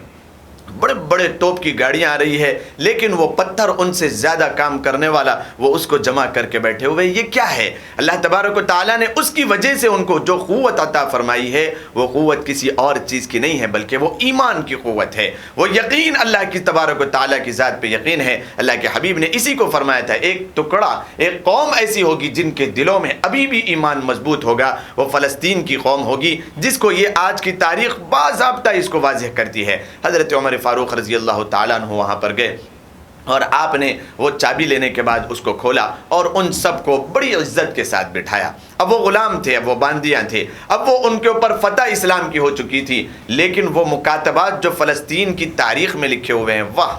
بڑے بڑے توپ کی گاڑیاں آ رہی ہے لیکن وہ پتھر ان سے زیادہ کام کرنے والا وہ اس کو جمع کر کے بیٹھے ہوئے. یہ کیا ہے؟ اللہ تبارک و تعالیٰ نے اس کی وجہ سے ان کو جو قوت عطا فرمائی ہے وہ قوت کسی اور چیز کی نہیں ہے بلکہ وہ ایمان کی قوت ہے، وہ یقین اللہ کی تبارک و تعالیٰ کی ذات پہ یقین ہے. اللہ کے حبیب نے اسی کو فرمایا تھا، ایک ٹکڑا، ایک قوم ایسی ہوگی جن کے دلوں میں ابھی بھی ایمان مضبوط ہوگا، وہ فلسطین کی قوم ہوگی جس کو یہ آج کی تاریخ باضابطہ اس کو واضح کرتی ہے. حضرت عمر فاروق رضی اللہ تعالیٰ عنہ وہاں پر گئے اور آپ نے وہ چابی لینے کے بعد اس کو کھولا اور ان سب کو بڑی عزت کے ساتھ بٹھایا. اب وہ غلام تھے، اب وہ باندیاں تھے، اب وہ ان کے اوپر فتح اسلام کی ہو چکی تھی، لیکن وہ مکاتبات جو فلسطین کی تاریخ میں لکھے ہوئے ہیں، واہ،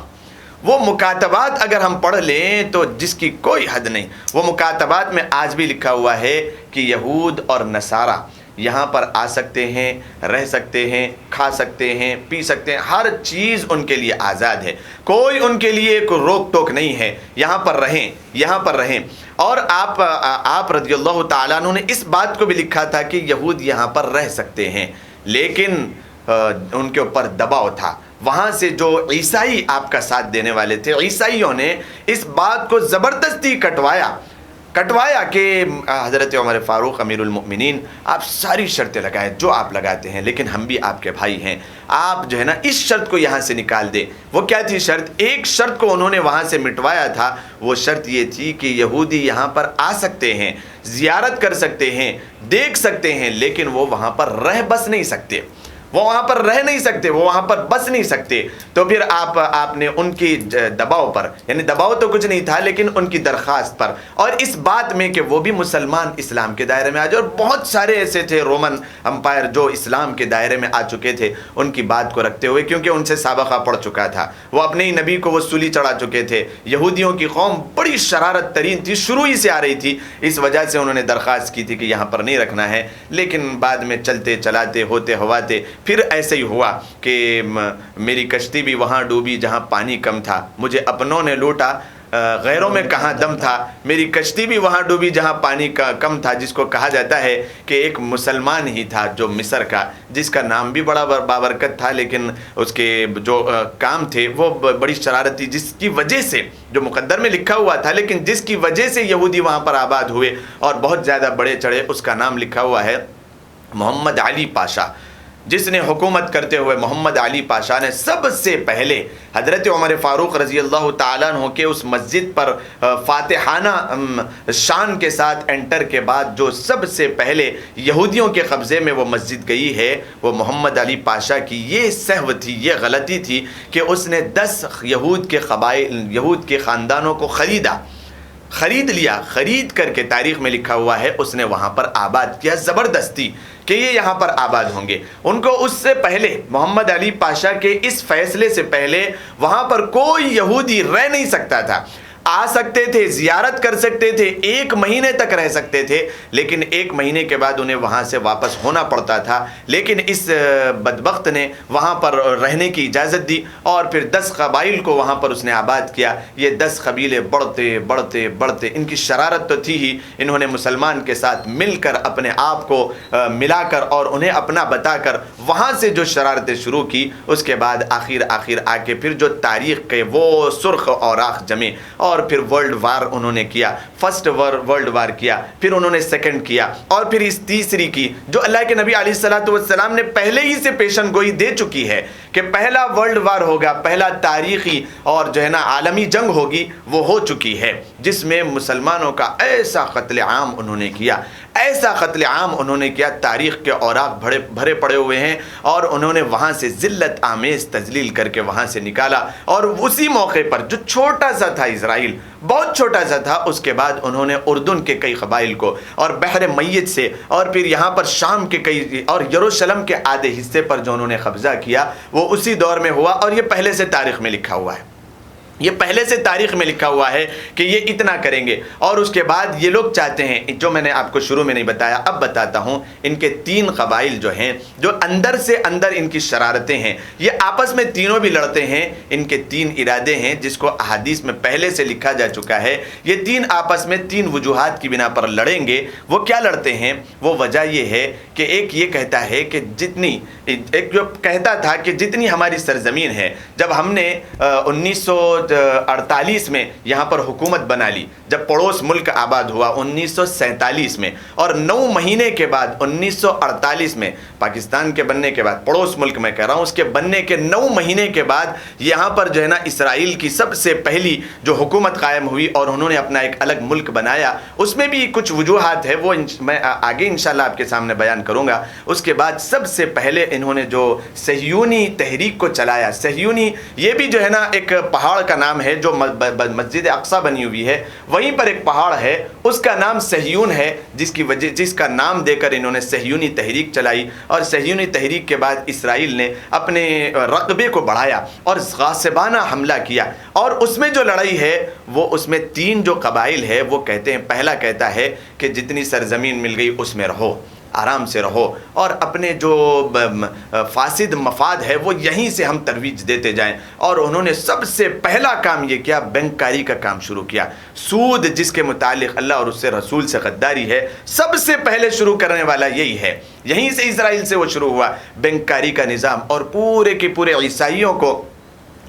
وہ مکاتبات اگر ہم پڑھ لیں تو جس کی کوئی حد نہیں. وہ مکاتبات میں آج بھی لکھا ہوا ہے کہ یہود اور نصارہ یہاں پر آ سکتے ہیں، رہ سکتے ہیں، کھا سکتے ہیں، پی سکتے ہیں، ہر چیز ان کے لیے آزاد ہے، کوئی ان کے لیے کوئی روک ٹوک نہیں ہے، یہاں پر رہیں، یہاں پر رہیں. اور آپ رضی اللہ تعالیٰ عنہ نے اس بات کو بھی لکھا تھا کہ یہود یہاں پر رہ سکتے ہیں، لیکن ان کے اوپر دباؤ تھا. وہاں سے جو عیسائی آپ کا ساتھ دینے والے تھے، عیسائیوں نے اس بات کو زبردستی کٹوایا کہ حضرت عمر فاروق امیر المؤمنین آپ ساری شرطیں لگائیں جو آپ لگاتے ہیں، لیکن ہم بھی آپ کے بھائی ہیں، آپ جو ہے نا اس شرط کو یہاں سے نکال دیں. وہ کیا تھی شرط؟ ایک شرط کو انہوں نے وہاں سے مٹوایا تھا. وہ شرط یہ تھی کہ یہودی یہاں پر آ سکتے ہیں، زیارت کر سکتے ہیں، دیکھ سکتے ہیں، لیکن وہ وہاں پر رہ بس نہیں سکتے، وہ وہاں پر رہ نہیں سکتے، وہ وہاں پر بس نہیں سکتے. تو پھر آپ نے ان کی دباؤ پر، یعنی دباؤ تو کچھ نہیں تھا لیکن ان کی درخواست پر اور اس بات میں کہ وہ بھی مسلمان اسلام کے دائرے میں آ جائے. اور بہت سارے ایسے تھے رومن امپائر جو اسلام کے دائرے میں آ چکے تھے، ان کی بات کو رکھتے ہوئے کیونکہ ان سے سابقہ پڑ چکا تھا، وہ اپنے ہی نبی کو وہ سولی چڑھا چکے تھے. یہودیوں کی قوم بڑی شرارت ترین تھی، شروع ہی سے آ رہی تھی، اس وجہ سے انہوں نے درخواست کی تھی کہ یہاں پر نہیں رکھنا ہے. لیکن بعد میں چلتے چلاتے ہوتے ہواتے پھر ایسے ہی ہوا کہ میری کشتی بھی وہاں ڈوبی جہاں پانی کم تھا، مجھے اپنوں نے لوٹا غیروں میں کہاں دم تھا، میری کشتی بھی وہاں ڈوبی جہاں پانی کا کم تھا، جس کو کہا جاتا ہے کہ ایک مسلمان ہی تھا جو مصر کا، جس کا نام بھی بڑا بابرکت تھا، لیکن اس کے جو کام تھے وہ بڑی شرارتی، جس کی وجہ سے جو مقدر میں لکھا ہوا تھا لیکن جس کی وجہ سے یہودی وہاں پر آباد ہوئے اور بہت زیادہ بڑے چڑھے، اس کا نام لکھا ہوا ہے محمد علی پاشا، جس نے حکومت کرتے ہوئے محمد علی پاشا نے سب سے پہلے حضرت عمر فاروق رضی اللہ تعالیٰ عنہ کے اس مسجد پر فاتحانہ شان کے ساتھ انٹر کے بعد جو سب سے پہلے یہودیوں کے قبضے میں وہ مسجد گئی ہے، وہ محمد علی پاشا کی یہ سہو تھی، یہ غلطی تھی کہ اس نے 10 یہود کے قبائل، یہود کے خاندانوں کو خرید لیا، خرید کر کے تاریخ میں لکھا ہوا ہے اس نے وہاں پر آباد کیا زبردستی کہ یہ یہاں پر آباد ہوں گے۔ ان کو اس سے پہلے محمد علی پاشا کے اس فیصلے سے پہلے وہاں پر کوئی یہودی رہ نہیں سکتا تھا، آ سکتے تھے، زیارت کر سکتے تھے، 1 مہینے تک رہ سکتے تھے، لیکن 1 مہینے کے بعد انہیں وہاں سے واپس ہونا پڑتا تھا۔ لیکن اس بدبخت نے وہاں پر رہنے کی اجازت دی اور پھر 10 قبائل کو وہاں پر اس نے آباد کیا۔ یہ 10 قبیلے بڑھتے ان کی شرارت تو تھی ہی، انہوں نے مسلمان کے ساتھ مل کر اپنے آپ کو ملا کر اور انہیں اپنا بتا کر وہاں سے جو شرارتیں شروع کی، اس کے بعد آخر آ کے پھر جو تاریخ کے وہ سرخ اوراق جمے اور پھر ورلڈ وار انہوں نے کیا، فرسٹ ورلڈ وار کیا، پھر انہوں نے سیکنڈ کیا، اور پھر اس تیسری کی جو اللہ کے نبی علیہ الصلوۃ والسلام نے پہلے ہی سے پیشن گوئی دے چکی ہے کہ پہلا ورلڈ وار ہوگا، پہلا تاریخی اور جو ہے نا عالمی جنگ ہوگی، وہ ہو چکی ہے، جس میں مسلمانوں کا ایسا قتل عام انہوں نے کیا، ایسا قتل عام انہوں نے کیا، تاریخ کے اوراق بھرے پڑے ہوئے ہیں، اور انہوں نے وہاں سے ذلت آمیز تذلیل کر کے وہاں سے نکالا۔ اور اسی موقع پر جو چھوٹا سا تھا اسرائیل، بہت چھوٹا سا تھا، اس کے بعد انہوں نے اردن کے کئی قبائل کو اور بحر میت سے اور پھر یہاں پر شام کے کئی اور یروشلم کے آدھے حصے پر جو انہوں نے قبضہ کیا، وہ اسی دور میں ہوا، اور یہ پہلے سے تاریخ میں لکھا ہوا ہے، یہ پہلے سے تاریخ میں لکھا ہوا ہے کہ یہ اتنا کریں گے۔ اور اس کے بعد یہ لوگ چاہتے ہیں، جو میں نے آپ کو شروع میں نہیں بتایا اب بتاتا ہوں، ان کے 3 قبائل جو ہیں، جو اندر سے اندر ان کی شرارتیں ہیں، یہ آپس میں تینوں بھی لڑتے ہیں، ان کے 3 ارادے ہیں جس کو احادیث میں پہلے سے لکھا جا چکا ہے۔ یہ 3 آپس میں 3 وجوہات کی بنا پر لڑیں گے۔ وہ کیا لڑتے ہیں؟ وہ وجہ یہ ہے کہ ایک یہ کہتا ہے کہ ایک جو کہتا تھا کہ جتنی ہماری سرزمین ہے، جب ہم نے 1948 میں یہاں پر حکومت بنا لی، جب پڑوس ملک آباد ہوا 1947 میں، اور 9 مہینے کے بعد 1948 میں پاکستان کے بننے کے بعد، پڑوس ملک میں کہہ رہا ہوں، اس کے بننے کے 9 مہینے کے بعد یہاں پر جو ہے نا اسرائیل کی سب سے پہلی جو حکومت قائم ہوئی اور انہوں نے اپنا ایک الگ ملک بنایا۔ اس میں بھی کچھ وجوہات ہے، وہ میں آگے انشاءاللہ آپ کے سامنے بیان کروں گا۔ اس کے بعد سب سے پہلے انہوں نے جو صہیونی تحریک کو چلایا، صہیونی یہ بھی جو ہے نا ایک پہاڑ کا نام ہے جو مسجد اقصی بنی ہوئی ہے، وہیں پر ایک پہاڑ ہے، اس کا نام صہیون ہے، جس کا نام دے کر انہوں نے صہیونی تحریک چلائی۔ اور صہیونی تحریک کے بعد اسرائیل نے اپنے رقبے کو بڑھایا اور غاصبانہ حملہ کیا، اور اس میں جو لڑائی ہے وہ اس میں 3 جو قبائل ہے وہ کہتے ہیں، پہلا کہتا ہے کہ جتنی سرزمین مل گئی اس میں رہو، آرام سے رہو، اور اپنے جو فاسد مفاد ہے وہ یہیں سے ہم ترویج دیتے جائیں۔ اور انہوں نے سب سے پہلا کام یہ کیا، بینکاری کا کام شروع کیا، سود جس کے متعلق اللہ اور اس سے رسول سے غداری ہے، سب سے پہلے شروع کرنے والا یہی ہے، یہیں سے اسرائیل سے وہ شروع ہوا، بینکاری کا نظام، اور پورے کے پورے عیسائیوں کو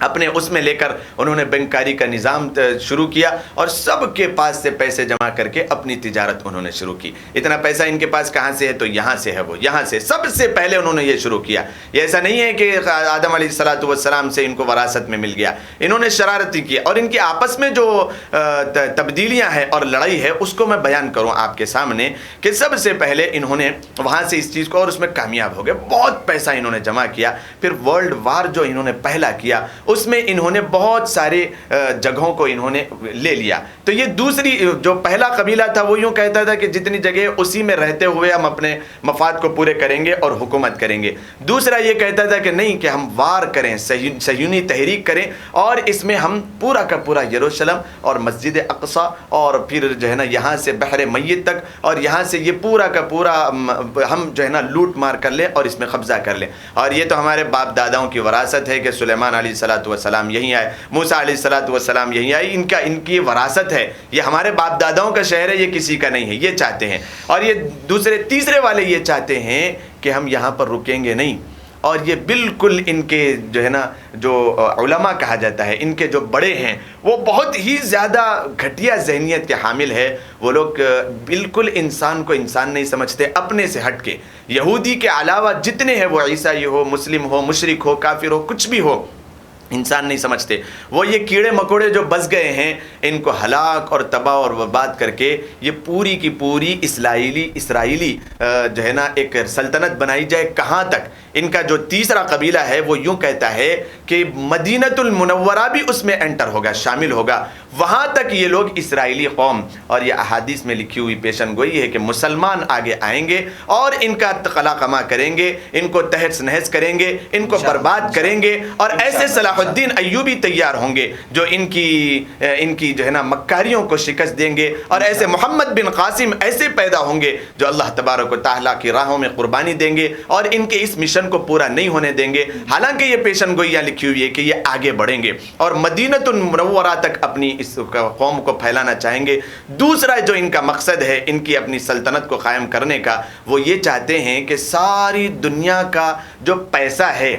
اپنے اس میں لے کر انہوں نے بینکاری کا نظام شروع کیا، اور سب کے پاس سے پیسے جمع کر کے اپنی تجارت انہوں نے شروع کی۔ اتنا پیسہ ان کے پاس کہاں سے ہے؟ تو یہاں سے ہے، وہ یہاں سے سب سے پہلے انہوں نے یہ شروع کیا۔ یہ ایسا نہیں ہے کہ آدم علیہ الصلوۃ والسلام سے ان کو وراثت میں مل گیا، انہوں نے شرارتی کی، اور ان کی آپس میں جو تبدیلیاں ہیں اور لڑائی ہے اس کو میں بیان کروں آپ کے سامنے کہ سب سے پہلے انہوں نے وہاں سے اس چیز کو، اور اس میں کامیاب ہو گئے، بہت پیسہ انہوں نے جمع کیا۔ پھر ورلڈ وار جو انہوں نے پہلا کیا، اس میں انہوں نے بہت سارے جگہوں کو انہوں نے لے لیا۔ تو یہ دوسری جو پہلا قبیلہ تھا وہ یوں کہتا تھا کہ جتنی جگہ اسی میں رہتے ہوئے ہم اپنے مفاد کو پورے کریں گے اور حکومت کریں گے۔ دوسرا یہ کہتا تھا کہ نہیں، کہ ہم وار کریں، صہیونی تحریک کریں، اور اس میں ہم پورا کا پورا یروشلم اور مسجد اقصی اور پھر جو ہے نا یہاں سے بحر میت تک، اور یہاں سے یہ پورا کا پورا ہم جو ہے نا لوٹ مار کر لیں اور اس میں قبضہ کر لیں۔ اور یہ تو ہمارے باپ داداؤں کی وراثت ہے کہ سلیمان علیہ الصلوۃ والسلام یہیں آئے, موسیٰ علیہ السلام یہیں آئے. ان کی وراثت ہے, یہ ہمارے باپ داداؤں کا شہر ہے, یہ کسی کا نہیں ہے, یہ چاہتے ہیں. اور یہ دوسرے تیسرے والے یہ چاہتے ہیں کہ ہم یہاں پر رکیں گے نہیں. اور یہ بالکل ان کے جو ہے نا, جو علماء کہا جاتا ہے, ان کے جو بڑے ہیں وہ بہت ہی زیادہ گھٹیا ذہنیت کے حامل ہے. وہ لوگ بالکل انسان کو انسان نہیں سمجھتے, اپنے سے ہٹ کے. یہودی کے علاوہ جتنے ہیں, وہ عیسائی ہو, مسلم ہو, مشرک ہو, کافر ہو, کچھ بھی ہو, انسان نہیں سمجھتے. وہ یہ کیڑے مکوڑے جو بس گئے ہیں, ان کو ہلاک اور تباہ اور برباد کر کے یہ پوری کی پوری اسرائیلی جو ہے نا ایک سلطنت بنائی جائے. کہاں تک؟ ان کا جو تیسرا قبیلہ ہے وہ یوں کہتا ہے کہ مدینۃ المنورہ بھی اس میں انٹر ہوگا, شامل ہوگا. وہاں تک یہ لوگ اسرائیلی قوم, اور یہ احادیث میں لکھی ہوئی پیشن گوئی ہے کہ مسلمان آگے آئیں گے اور ان کا قلع قمع کریں گے, ان کو تہس نہس کریں گے, ان کو برباد کریں گے. اور ایسے صلاح الدین ایوبی تیار ہوں گے جو ان کی جو ہے نا مکاریوں کو شکست دیں گے. اور ایسے محمد بن قاسم ایسے پیدا ہوں گے جو اللہ تبارک و تعالیٰ کی راہوں میں قربانی دیں گے اور ان کے اس مشن کو پورا نہیں ہونے دیں گے. حالانکہ یہ پیشن گوئیاں لکھی ہوئی ہے کہ یہ آگے بڑھیں گے اور مدینۃ المنورہ تک اپنی اس قوم کو پھیلانا چاہیں گے. دوسرا جو ان کا مقصد ہے ان کی اپنی سلطنت کو قائم کرنے کا, وہ یہ چاہتے ہیں کہ ساری دنیا کا جو پیسہ ہے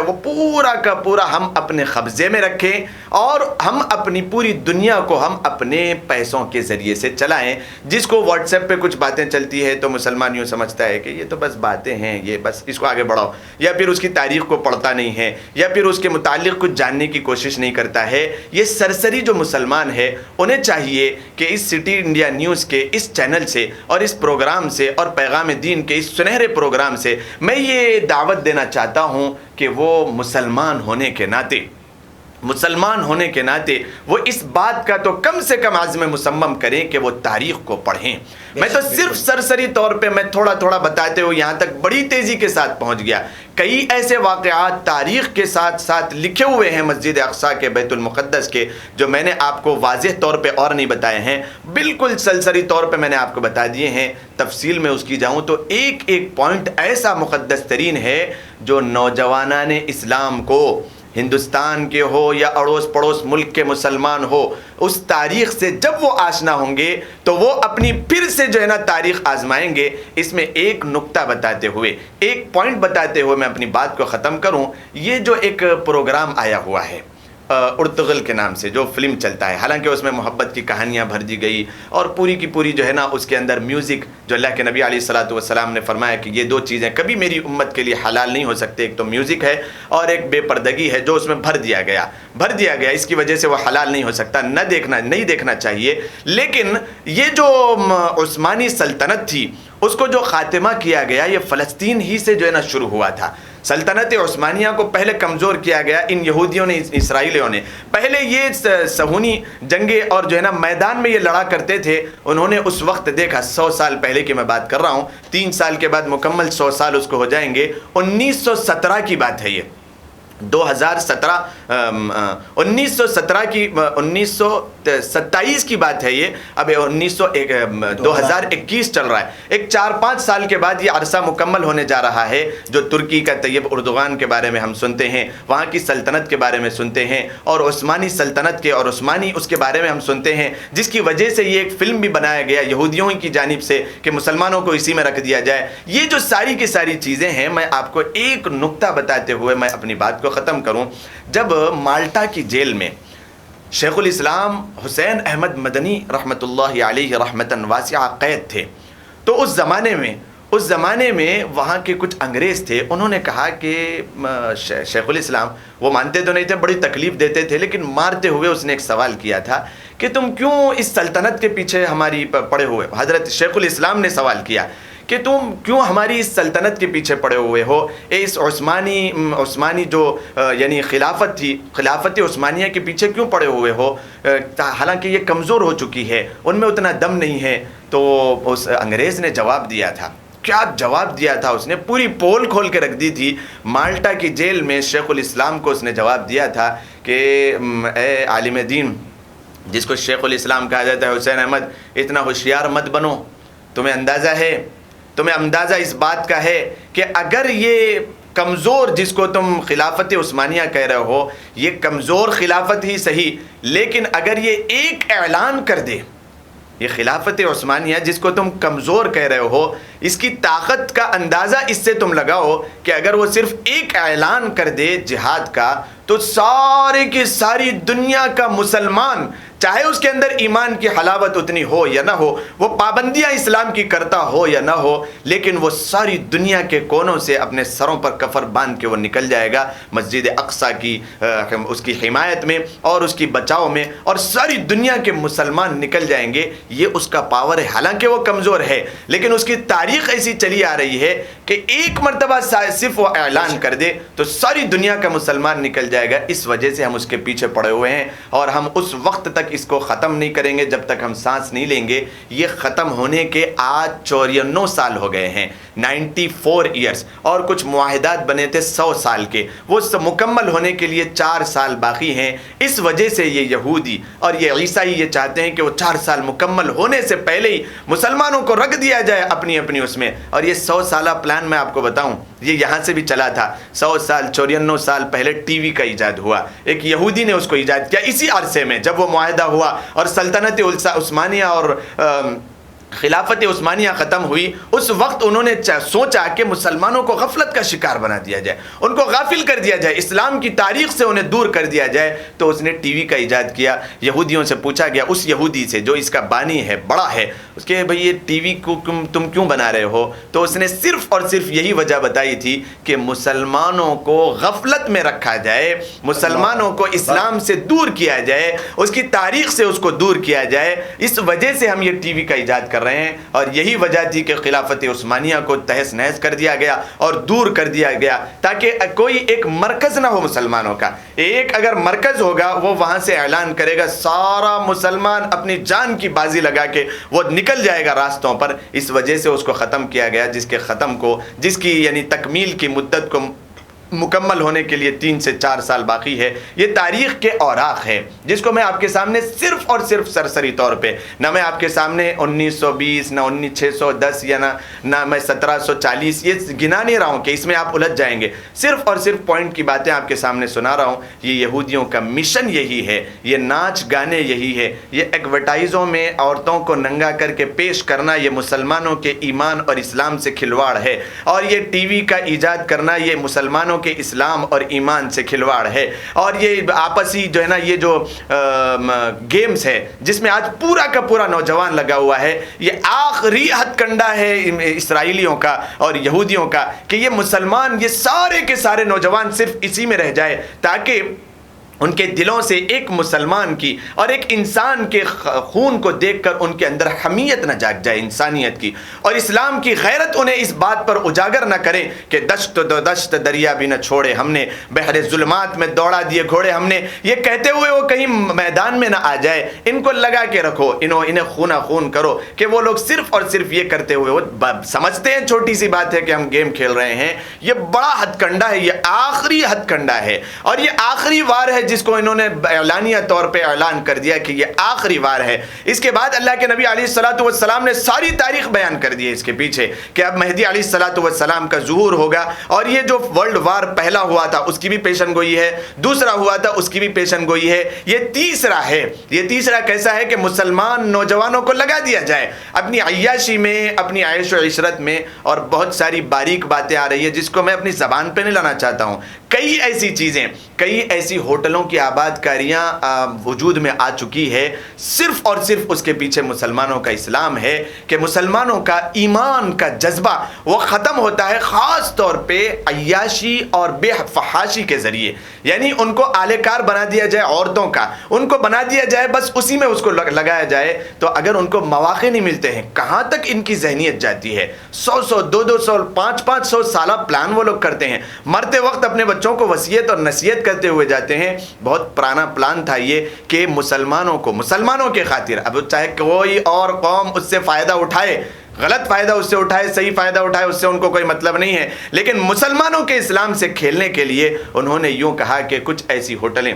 وہ پورا کا پورا ہم اپنے قبضے میں رکھیں اور ہم اپنی پوری دنیا کو ہم اپنے پیسوں کے ذریعے سے چلائیں. جس کو واٹس ایپ پہ کچھ باتیں چلتی ہے تو مسلمان یوں سمجھتا ہے کہ یہ تو بس باتیں ہیں, یہ بس اس کو آگے بڑھاؤ, یا پھر اس کی تاریخ کو پڑھتا نہیں ہے, یا پھر اس کے متعلق کچھ جاننے کی کوشش نہیں کرتا ہے. یہ سرسری جو مسلمان ہے انہیں چاہیے کہ اس سٹی انڈیا نیوز کے اس چینل سے اور اس پروگرام سے اور پیغام دین کے اس سنہرے پروگرام سے میں یہ دعوت دینا چاہتا ہوں کہ وہ مسلمان ہونے کے ناطے وہ اس بات کا تو کم سے کم عزم مصمم کریں کہ وہ تاریخ کو پڑھیں. میں تو صرف سرسری طور پہ میں تھوڑا بتاتے ہوئے یہاں تک بڑی تیزی کے ساتھ پہنچ گیا. کئی ایسے واقعات تاریخ کے ساتھ ساتھ لکھے ہوئے ہیں مسجد اقصیٰ کے, بیت المقدس کے, جو میں نے آپ کو واضح طور پہ اور نہیں بتائے ہیں, بالکل سلسری طور پہ میں نے آپ کو بتا دیے ہیں. تفصیل میں اس کی جاؤں تو ایک ایک پوائنٹ ایسا مقدس ترین ہے جو نوجوانان اسلام کو, ہندوستان کے ہو یا اڑوس پڑوس ملک کے مسلمان ہو, اس تاریخ سے جب وہ آشنا ہوں گے تو وہ اپنی پھر سے جو ہے نا تاریخ آزمائیں گے. اس میں ایک نقطہ بتاتے ہوئے, ایک پوائنٹ بتاتے ہوئے میں اپنی بات کو ختم کروں. یہ جو ایک پروگرام آیا ہوا ہے ارطغرل کے نام سے, جو فلم چلتا ہے, حالانکہ اس میں محبت کی کہانیاں بھر دی گئی اور پوری کی پوری جو ہے نا اس کے اندر میوزک, جو اللہ کے نبی علیہ السلام نے فرمایا کہ یہ دو چیزیں کبھی میری امت کے لیے حلال نہیں ہو سکتے, ایک تو میوزک ہے اور ایک بے پردگی ہے, جو اس میں بھر دیا گیا. اس کی وجہ سے وہ حلال نہیں ہو سکتا, نہیں دیکھنا چاہیے. لیکن یہ جو عثمانی سلطنت تھی اس کو جو خاتمہ کیا گیا یہ فلسطین ہی سے جو ہے نا شروع ہوا تھا. سلطنت عثمانیہ کو پہلے کمزور کیا گیا ان یہودیوں نے, اسرائیلیوں نے. پہلے یہ صہیونی جنگیں اور جو ہے نا میدان میں یہ لڑا کرتے تھے. انہوں نے اس وقت دیکھا, 100 سال پہلے کی میں بات کر رہا ہوں, 3 سال کے بعد مکمل 100 سال اس کو ہو جائیں گے. 1917 کی بات ہے, یہ 1927 کی بات ہے. یہ اب 2021 چل رہا ہے. ایک 4-5 سال کے بعد یہ عرصہ مکمل ہونے جا رہا ہے جو ترکی کا طیب اردوغان کے بارے میں ہم سنتے ہیں, وہاں کی سلطنت کے بارے میں سنتے ہیں, اور عثمانی سلطنت کے اور عثمانی اس کے بارے میں ہم سنتے ہیں, جس کی وجہ سے یہ ایک فلم بھی بنایا گیا یہودیوں کی جانب سے کہ مسلمانوں کو اسی میں رکھ دیا جائے. یہ جو ساری کی ساری چیزیں ہیں, میں آپ کو ایک نقطہ بتاتے ہوئے میں اپنی بات کو ختم کروں. جب مالٹا کی جیل میں شیخ الاسلام حسین احمد مدنی رحمۃ اللہ علیہ رحمتاً واسعہ قید تھے, تو اس زمانے میں وہاں کے کچھ انگریز تھے. انہوں نے کہا کہ شیخ الاسلام, وہ مانتے تو نہیں تھے, بڑی تکلیف دیتے تھے, لیکن مارتے ہوئے اس نے ایک سوال کیا تھا کہ تم کیوں اس سلطنت کے پیچھے ہماری پڑے ہوئے. حضرت شیخ الاسلام نے سوال کیا کہ تم کیوں ہماری اس سلطنت کے پیچھے پڑے ہوئے ہو, اس عثمانی جو یعنی خلافت تھی, خلافت عثمانیہ کے پیچھے کیوں پڑے ہوئے ہو, حالانکہ یہ کمزور ہو چکی ہے, ان میں اتنا دم نہیں ہے. تو اس انگریز نے جواب دیا تھا. کیا جواب دیا تھا اس نے؟ پوری پول کھول کے رکھ دی تھی. مالٹا کی جیل میں شیخ الاسلام کو اس نے جواب دیا تھا کہ اے عالم دین, جس کو شیخ الاسلام کہا جاتا ہے, حسین احمد, اتنا ہوشیار مت بنو. تمہیں اندازہ اس بات کا ہے کہ اگر یہ کمزور جس کو تم خلافت عثمانیہ کہہ رہے ہو، یہ کمزور خلافت ہی صحیح، لیکن اگر یہ ایک اعلان کر دے، یہ خلافت عثمانیہ جس کو تم کمزور کہہ رہے ہو، اس کی طاقت کا اندازہ اس سے تم لگاؤ کہ اگر وہ صرف ایک اعلان کر دے جہاد کا، تو سارے کی ساری دنیا کا مسلمان، چاہے اس کے اندر ایمان کی حلاوت اتنی ہو یا نہ ہو، وہ پابندیاں اسلام کی کرتا ہو یا نہ ہو، لیکن وہ ساری دنیا کے کونوں سے اپنے سروں پر کفر باندھ کے وہ نکل جائے گا مسجد اقصیٰ کی اس کی حمایت میں اور اس کی بچاؤ میں، اور ساری دنیا کے مسلمان نکل جائیں گے۔ یہ اس کا پاور ہے، حالانکہ وہ کمزور ہے، لیکن اس کی تاریخ ایسی چلی آ رہی ہے کہ ایک مرتبہ صرف وہ اعلان کر دے تو ساری دنیا کا مسلمان نکل جائے گا۔ اس وجہ سے ہم اس کے پیچھے پڑے ہوئے ہیں، اور ہم اس وقت تک اس کو ختم نہیں کریں گے جب تک ہم سانس نہیں لیں گے۔ یہ ختم ہونے کے آج 94 سال ہو گئے ہیں، 94 ایئرس، اور کچھ معاہدات بنے تھے 100 سال کے، وہ مکمل ہونے کے لیے 4 سال باقی ہیں۔ اس وجہ سے یہ یہودی اور یہ عیسائی یہ چاہتے ہیں کہ وہ 4 سال مکمل ہونے سے پہلے ہی مسلمانوں کو رکھ دیا جائے اپنی اپنی اس میں۔ اور یہ 100 سالہ پلان میں آپ کو بتاؤں، یہ یہاں سے بھی چلا تھا۔ 100 سال 94 سال پہلے ٹی وی کا ایجاد ہوا، ایک یہودی نے اس کو ایجاد کیا اسی عرصے میں، جب وہ معاہدہ ہوا اور سلطنت عثمانیہ اور خلافت عثمانیہ ختم ہوئی، اس وقت انہوں نے سوچا کہ مسلمانوں کو غفلت کا شکار بنا دیا جائے، ان کو غافل کر دیا جائے، اسلام کی تاریخ سے انہیں دور کر دیا جائے، تو اس نے ٹی وی کا ایجاد کیا۔ یہودیوں سے پوچھا گیا، اس یہودی سے جو اس کا بانی ہے، بڑا ہے، اس کے بھئی یہ ٹی وی کو تم کیوں بنا رہے ہو؟ تو اس نے صرف اور صرف یہی وجہ بتائی تھی کہ مسلمانوں کو غفلت میں رکھا جائے، مسلمانوں کو اسلام سے دور کیا جائے، اس کی تاریخ سے اس کو دور کیا جائے۔ اس وجہ سے ہم یہ ٹی وی کا ایجاد کر رہے ہیں، اور یہی وجہ تھی کہ خلافت عثمانیہ کو تہس نہس کر دیا گیا اور دور کر دیا گیا، تاکہ کوئی ایک مرکز نہ ہو مسلمانوں کا۔ ایک اگر مرکز ہوگا، وہ وہاں سے اعلان کرے گا، سارا مسلمان اپنی جان کی بازی لگا کے وہ نکل جائے گا راستوں پر۔ اس وجہ سے اس کو ختم کیا گیا، جس کی یعنی تکمیل کی مدت کو مکمل ہونے کے لیے 3 سے 4 سال باقی ہے۔ یہ تاریخ کے اوراق ہے جس کو میں آپ کے سامنے صرف اور صرف سرسری طور پہ، نہ میں آپ کے سامنے 1920 نہ 1910 یا نہ میں 1740 یہ گنا نہیں رہا ہوں کہ اس میں آپ الجھ جائیں گے، صرف اور صرف پوائنٹ کی باتیں آپ کے سامنے سنا رہا ہوں۔ یہ یہودیوں کا مشن یہی ہے، یہ ناچ گانے یہی ہے، یہ ایڈورٹائزوں میں عورتوں کو ننگا کر کے پیش کرنا، یہ مسلمانوں کے ایمان اور اسلام سے کھلواڑ ہے، اور یہ ٹی وی کا ایجاد کرنا، یہ مسلمانوں کے اسلام اور ایمان سے کھلواڑ ہے، اور یہ آپسی جو ہے نا یہ جو گیمز ہے جس میں آج پورا کا پورا نوجوان لگا ہوا ہے، یہ آخری ہتھ کنڈا ہے اسرائیلیوں کا اور یہودیوں کا کہ یہ مسلمان، یہ سارے کے سارے نوجوان صرف اسی میں رہ جائے، تاکہ ان کے دلوں سے ایک مسلمان کی اور ایک انسان کے خون کو دیکھ کر ان کے اندر حمیت نہ جاگ جائے انسانیت کی، اور اسلام کی غیرت انہیں اس بات پر اجاگر نہ کرے کہ دشت دو دشت دریا بھی نہ چھوڑے ہم نے، بحر ظلمات میں دوڑا دیے گھوڑے ہم نے، یہ کہتے ہوئے وہ کہیں میدان میں نہ آ جائے۔ ان کو لگا کے رکھو، انہیں خونہ خون کرو کہ وہ لوگ صرف اور صرف یہ کرتے ہوئے وہ سمجھتے ہیں چھوٹی سی بات ہے کہ ہم گیم کھیل رہے ہیں۔ یہ بڑا ہتھ کنڈا ہے، یہ آخری ہتھ کنڈا ہے، اور یہ آخری وار ہے جس کو انہوں نے اعلانیہ طور پہ اعلان کر دیا کہ یہ آخری وار ہے۔ اس کے بعد اللہ کے نبی علیہ الصلوۃ والسلام نے ساری تاریخ بیان کر دی ہے اس کے پیچھے کہ اب مہدی علیہ الصلوۃ والسلام کا ظہور ہوگا، اور یہ جو ورلڈ وار پہلا ہوا تھا اس کی بھی پیشن گوئی ہے، دوسرا ہوا تھا اس کی بھی پیشن گوئی ہے، یہ تیسرا ہے۔ یہ تیسرا کیسا ہے کہ مسلمان نوجوانوں کو لگا دیا جائے اپنی عیاشی میں، اپنی عیش و عشرت میں، اور بہت ساری باریک باتیں آ رہی ہے جس کو میں اپنی زبان پہ نہیں لانا چاہتا ہوں۔ کئی ایسی چیزیں، کئی ایسی ہوٹلوں کی آباد کاریاں وجود میں آ چکی ہے، صرف اور صرف اس کے پیچھے مسلمانوں کا اسلام ہے کہ مسلمانوں کا ایمان کا جذبہ وہ ختم ہوتا ہے خاص طور پہ عیاشی اور بے فحاشی کے ذریعے، یعنی ان کو آلے کار بنا دیا جائے عورتوں کا، ان کو بنا دیا جائے، بس اسی میں اس کو لگایا جائے۔ تو اگر ان کو مواقع نہیں ملتے ہیں، کہاں تک ان کی ذہنیت جاتی ہے؟ 100 200 500 سالہ پلان وہ لوگ کرتے ہیں، مرتے وقت اپنے بچوں کو وصیت اور نصیحت کرتے ہوئے جاتے ہیں۔ بہت پرانا پلان تھا یہ کہ مسلمانوں کے خاطر، اب چاہے کوئی اور قوم اس سے فائدہ اٹھائے، غلط فائدہ اس سے اٹھائے، صحیح فائدہ اٹھائے، اس سے ان کو کوئی مطلب نہیں ہے، لیکن مسلمانوں کے اسلام سے کھیلنے کے لیے انہوں نے یوں کہا کہ کچھ ایسی ہوٹلیں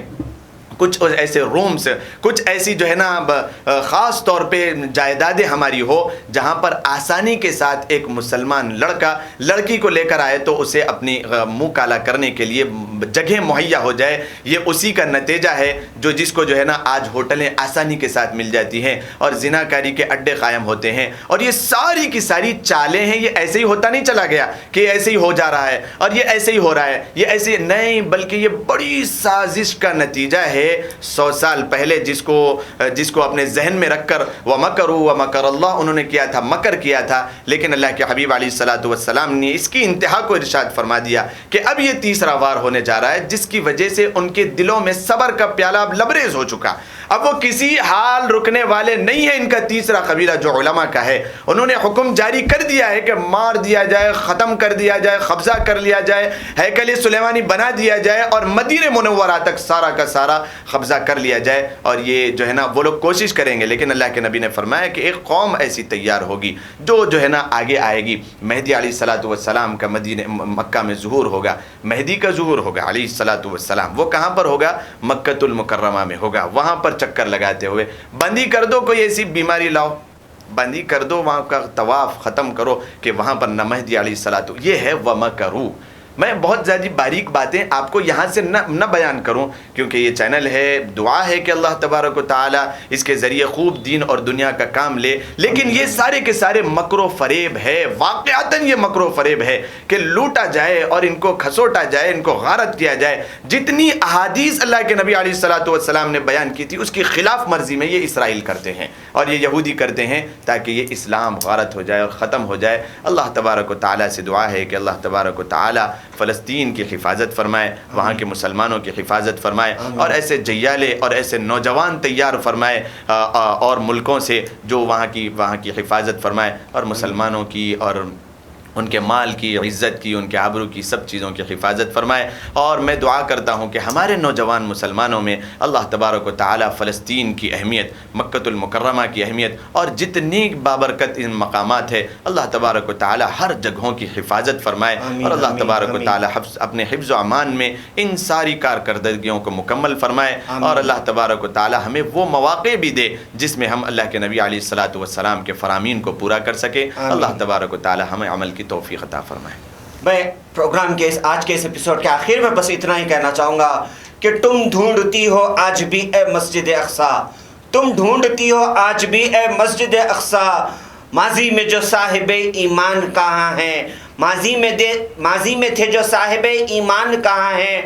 کچھ ایسے رومس، کچھ ایسی جو ہے نا خاص طور پہ جائیدادیں ہماری ہو جہاں پر آسانی کے ساتھ ایک مسلمان لڑکا لڑکی کو لے کر آئے تو اسے اپنی منہ کالا کرنے کے لیے جگہ مہیا ہو جائے. یہ اسی کا نتیجہ ہے جو جس کو جو ہے نا آج ہوٹلیں آسانی کے ساتھ مل جاتی ہیں اور زناکاری کے اڈے قائم ہوتے ہیں. اور یہ ساری کی ساری چالیں ہیں. یہ ایسے ہی ہوتا نہیں چلا گیا کہ ایسے ہی ہو جا رہا ہے اور یہ ایسے ہی ہو رہا ہے، یہ ایسے نہیں، بلکہ یہ بڑی سازش کا نتیجہ ہے. 100 سال پہلے جس کو اپنے ذہن میں رکھ کر وَمَكَرُوا وَمَكَرَ اللَّهُ انہوں نے کیا تھا، مکر کیا تھا، لیکن اللہ کے حبیب علیہ الصلوۃ والسلام نے اس کی انتہا کو ارشاد فرما دیا کہ اب یہ تیسرا وار ہونے جا رہا ہے جس کی وجہ سے ان کے دلوں میں صبر کا پیالہ اب لبریز ہو چکا. اب وہ کسی حال رکنے والے نہیں ہیں. ان کا تیسرا قبیلہ جو علماء کا ہے انہوں نے حکم جاری کر دیا ہے کہ مار دیا جائے، ختم کر دیا جائے، قبضہ کر لیا جائے، ہیکل سلیمانی بنا دیا جائے اور مدینہ منورہ تک سارا کا سارا قبضہ کر لیا جائے. اور یہ جو ہے نا وہ لوگ کوشش کریں گے، لیکن اللہ کے نبی نے فرمایا کہ ایک قوم ایسی تیار ہوگی جو ہے نا آگے آئے گی. مہدی علیہ الصلوۃ والسلام کا مکہ میں ظہور ہوگا، مہدی کا ظہور ہوگا علیہ الصلوۃ والسلام. وہ کہاں پر ہوگا؟ مکۃ المکرمہ میں ہوگا. وہاں پر چکر لگاتے ہوئے بندی کر دو، کوئی ایسی بیماری لاؤ، بندی کر دو، وہاں کا طواف ختم کرو کہ وہاں پر نہ مہدی علیہ الصلوۃ. یہ ہے وَمَكَرُوا. میں بہت زیادہ باریک باتیں آپ کو یہاں سے نہ بیان کروں کیونکہ یہ چینل ہے. دعا ہے کہ اللہ تبارک و تعالی اس کے ذریعے خوب دین اور دنیا کا کام لے، لیکن یہ سارے کے سارے مکر و فریب ہے. واقعتاً یہ مکر و فریب ہے کہ لوٹا جائے اور ان کو کھسوٹا جائے، ان کو غارت کیا جائے. جتنی احادیث اللہ کے نبی علیہ الصلوۃ والسلام نے بیان کی تھی اس کی خلاف مرضی میں یہ اسرائیل کرتے ہیں اور یہ یہودی کرتے ہیں تاکہ یہ اسلام غارت ہو جائے اور ختم ہو جائے. اللہ تبارک و تعالی سے دعا ہے کہ اللہ تبارک و تعالی فلسطین کی حفاظت فرمائے، وہاں کے مسلمانوں کی حفاظت فرمائے اور ایسے جیالے اور ایسے نوجوان تیار فرمائے اور ملکوں سے جو وہاں کی حفاظت فرمائے اور مسلمانوں کی اور ان کے مال کی، عزت کی، ان کے آبرو کی، سب چیزوں کی حفاظت فرمائے. اور میں دعا کرتا ہوں کہ ہمارے نوجوان مسلمانوں میں اللہ تبارک و تعالی فلسطین کی اہمیت، مکۃ المکرمہ کی اہمیت اور جتنی بابرکت ان مقامات ہے اللہ تبارک و تعالی ہر جگہوں کی حفاظت فرمائے. اور اللہ تبارک و تعالی اپنے حفظ و امان میں ان ساری کارکردگیوں کو مکمل فرمائے. اور اللہ تبارک و تعالی ہمیں وہ مواقع بھی دے جس میں ہم اللہ کے نبی علیہ الصلوۃ والسلام کے فرامین کو پورا کر سکے. اللہ تبارک و تعالی ہمیں عمل کی توفیق عطا فرمائے. میں پروگرام کے آج کے اس ایپیسوڈ کے آخر میں بس اتنا ہی کہنا چاہوں گا کہ تم ڈھونڈتی ہو آج بھی اے مسجد اقصیٰ، تم ڈھونڈتی ہو آج بھی اے مسجد اقصیٰ، ماضی میں جو صاحب ایمان کہاں ہیں، ماضی میں تھے جو صاحب ایمان کہاں ہیں،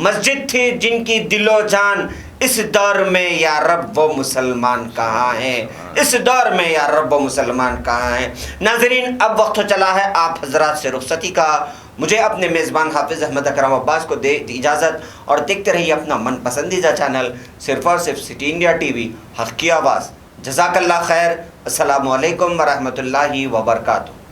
مسجد تھی جن کی دل و جان، اس دور میں یا رب وہ مسلمان کہاں ہیں، اس دور میں یا رب وہ مسلمان کہاں ہیں. ناظرین اب وقت چلا ہے آپ حضرات سے رخصتی کا. مجھے اپنے میزبان حافظ احمد اکرم عباس کو دے اجازت اور دیکھتے رہیے اپنا من پسندیدہ چینل صرف اور صرف سٹی انڈیا ٹی وی، حق کی آواز. جزاک اللہ خیر. السلام علیکم ورحمۃ اللہ وبرکاتہ.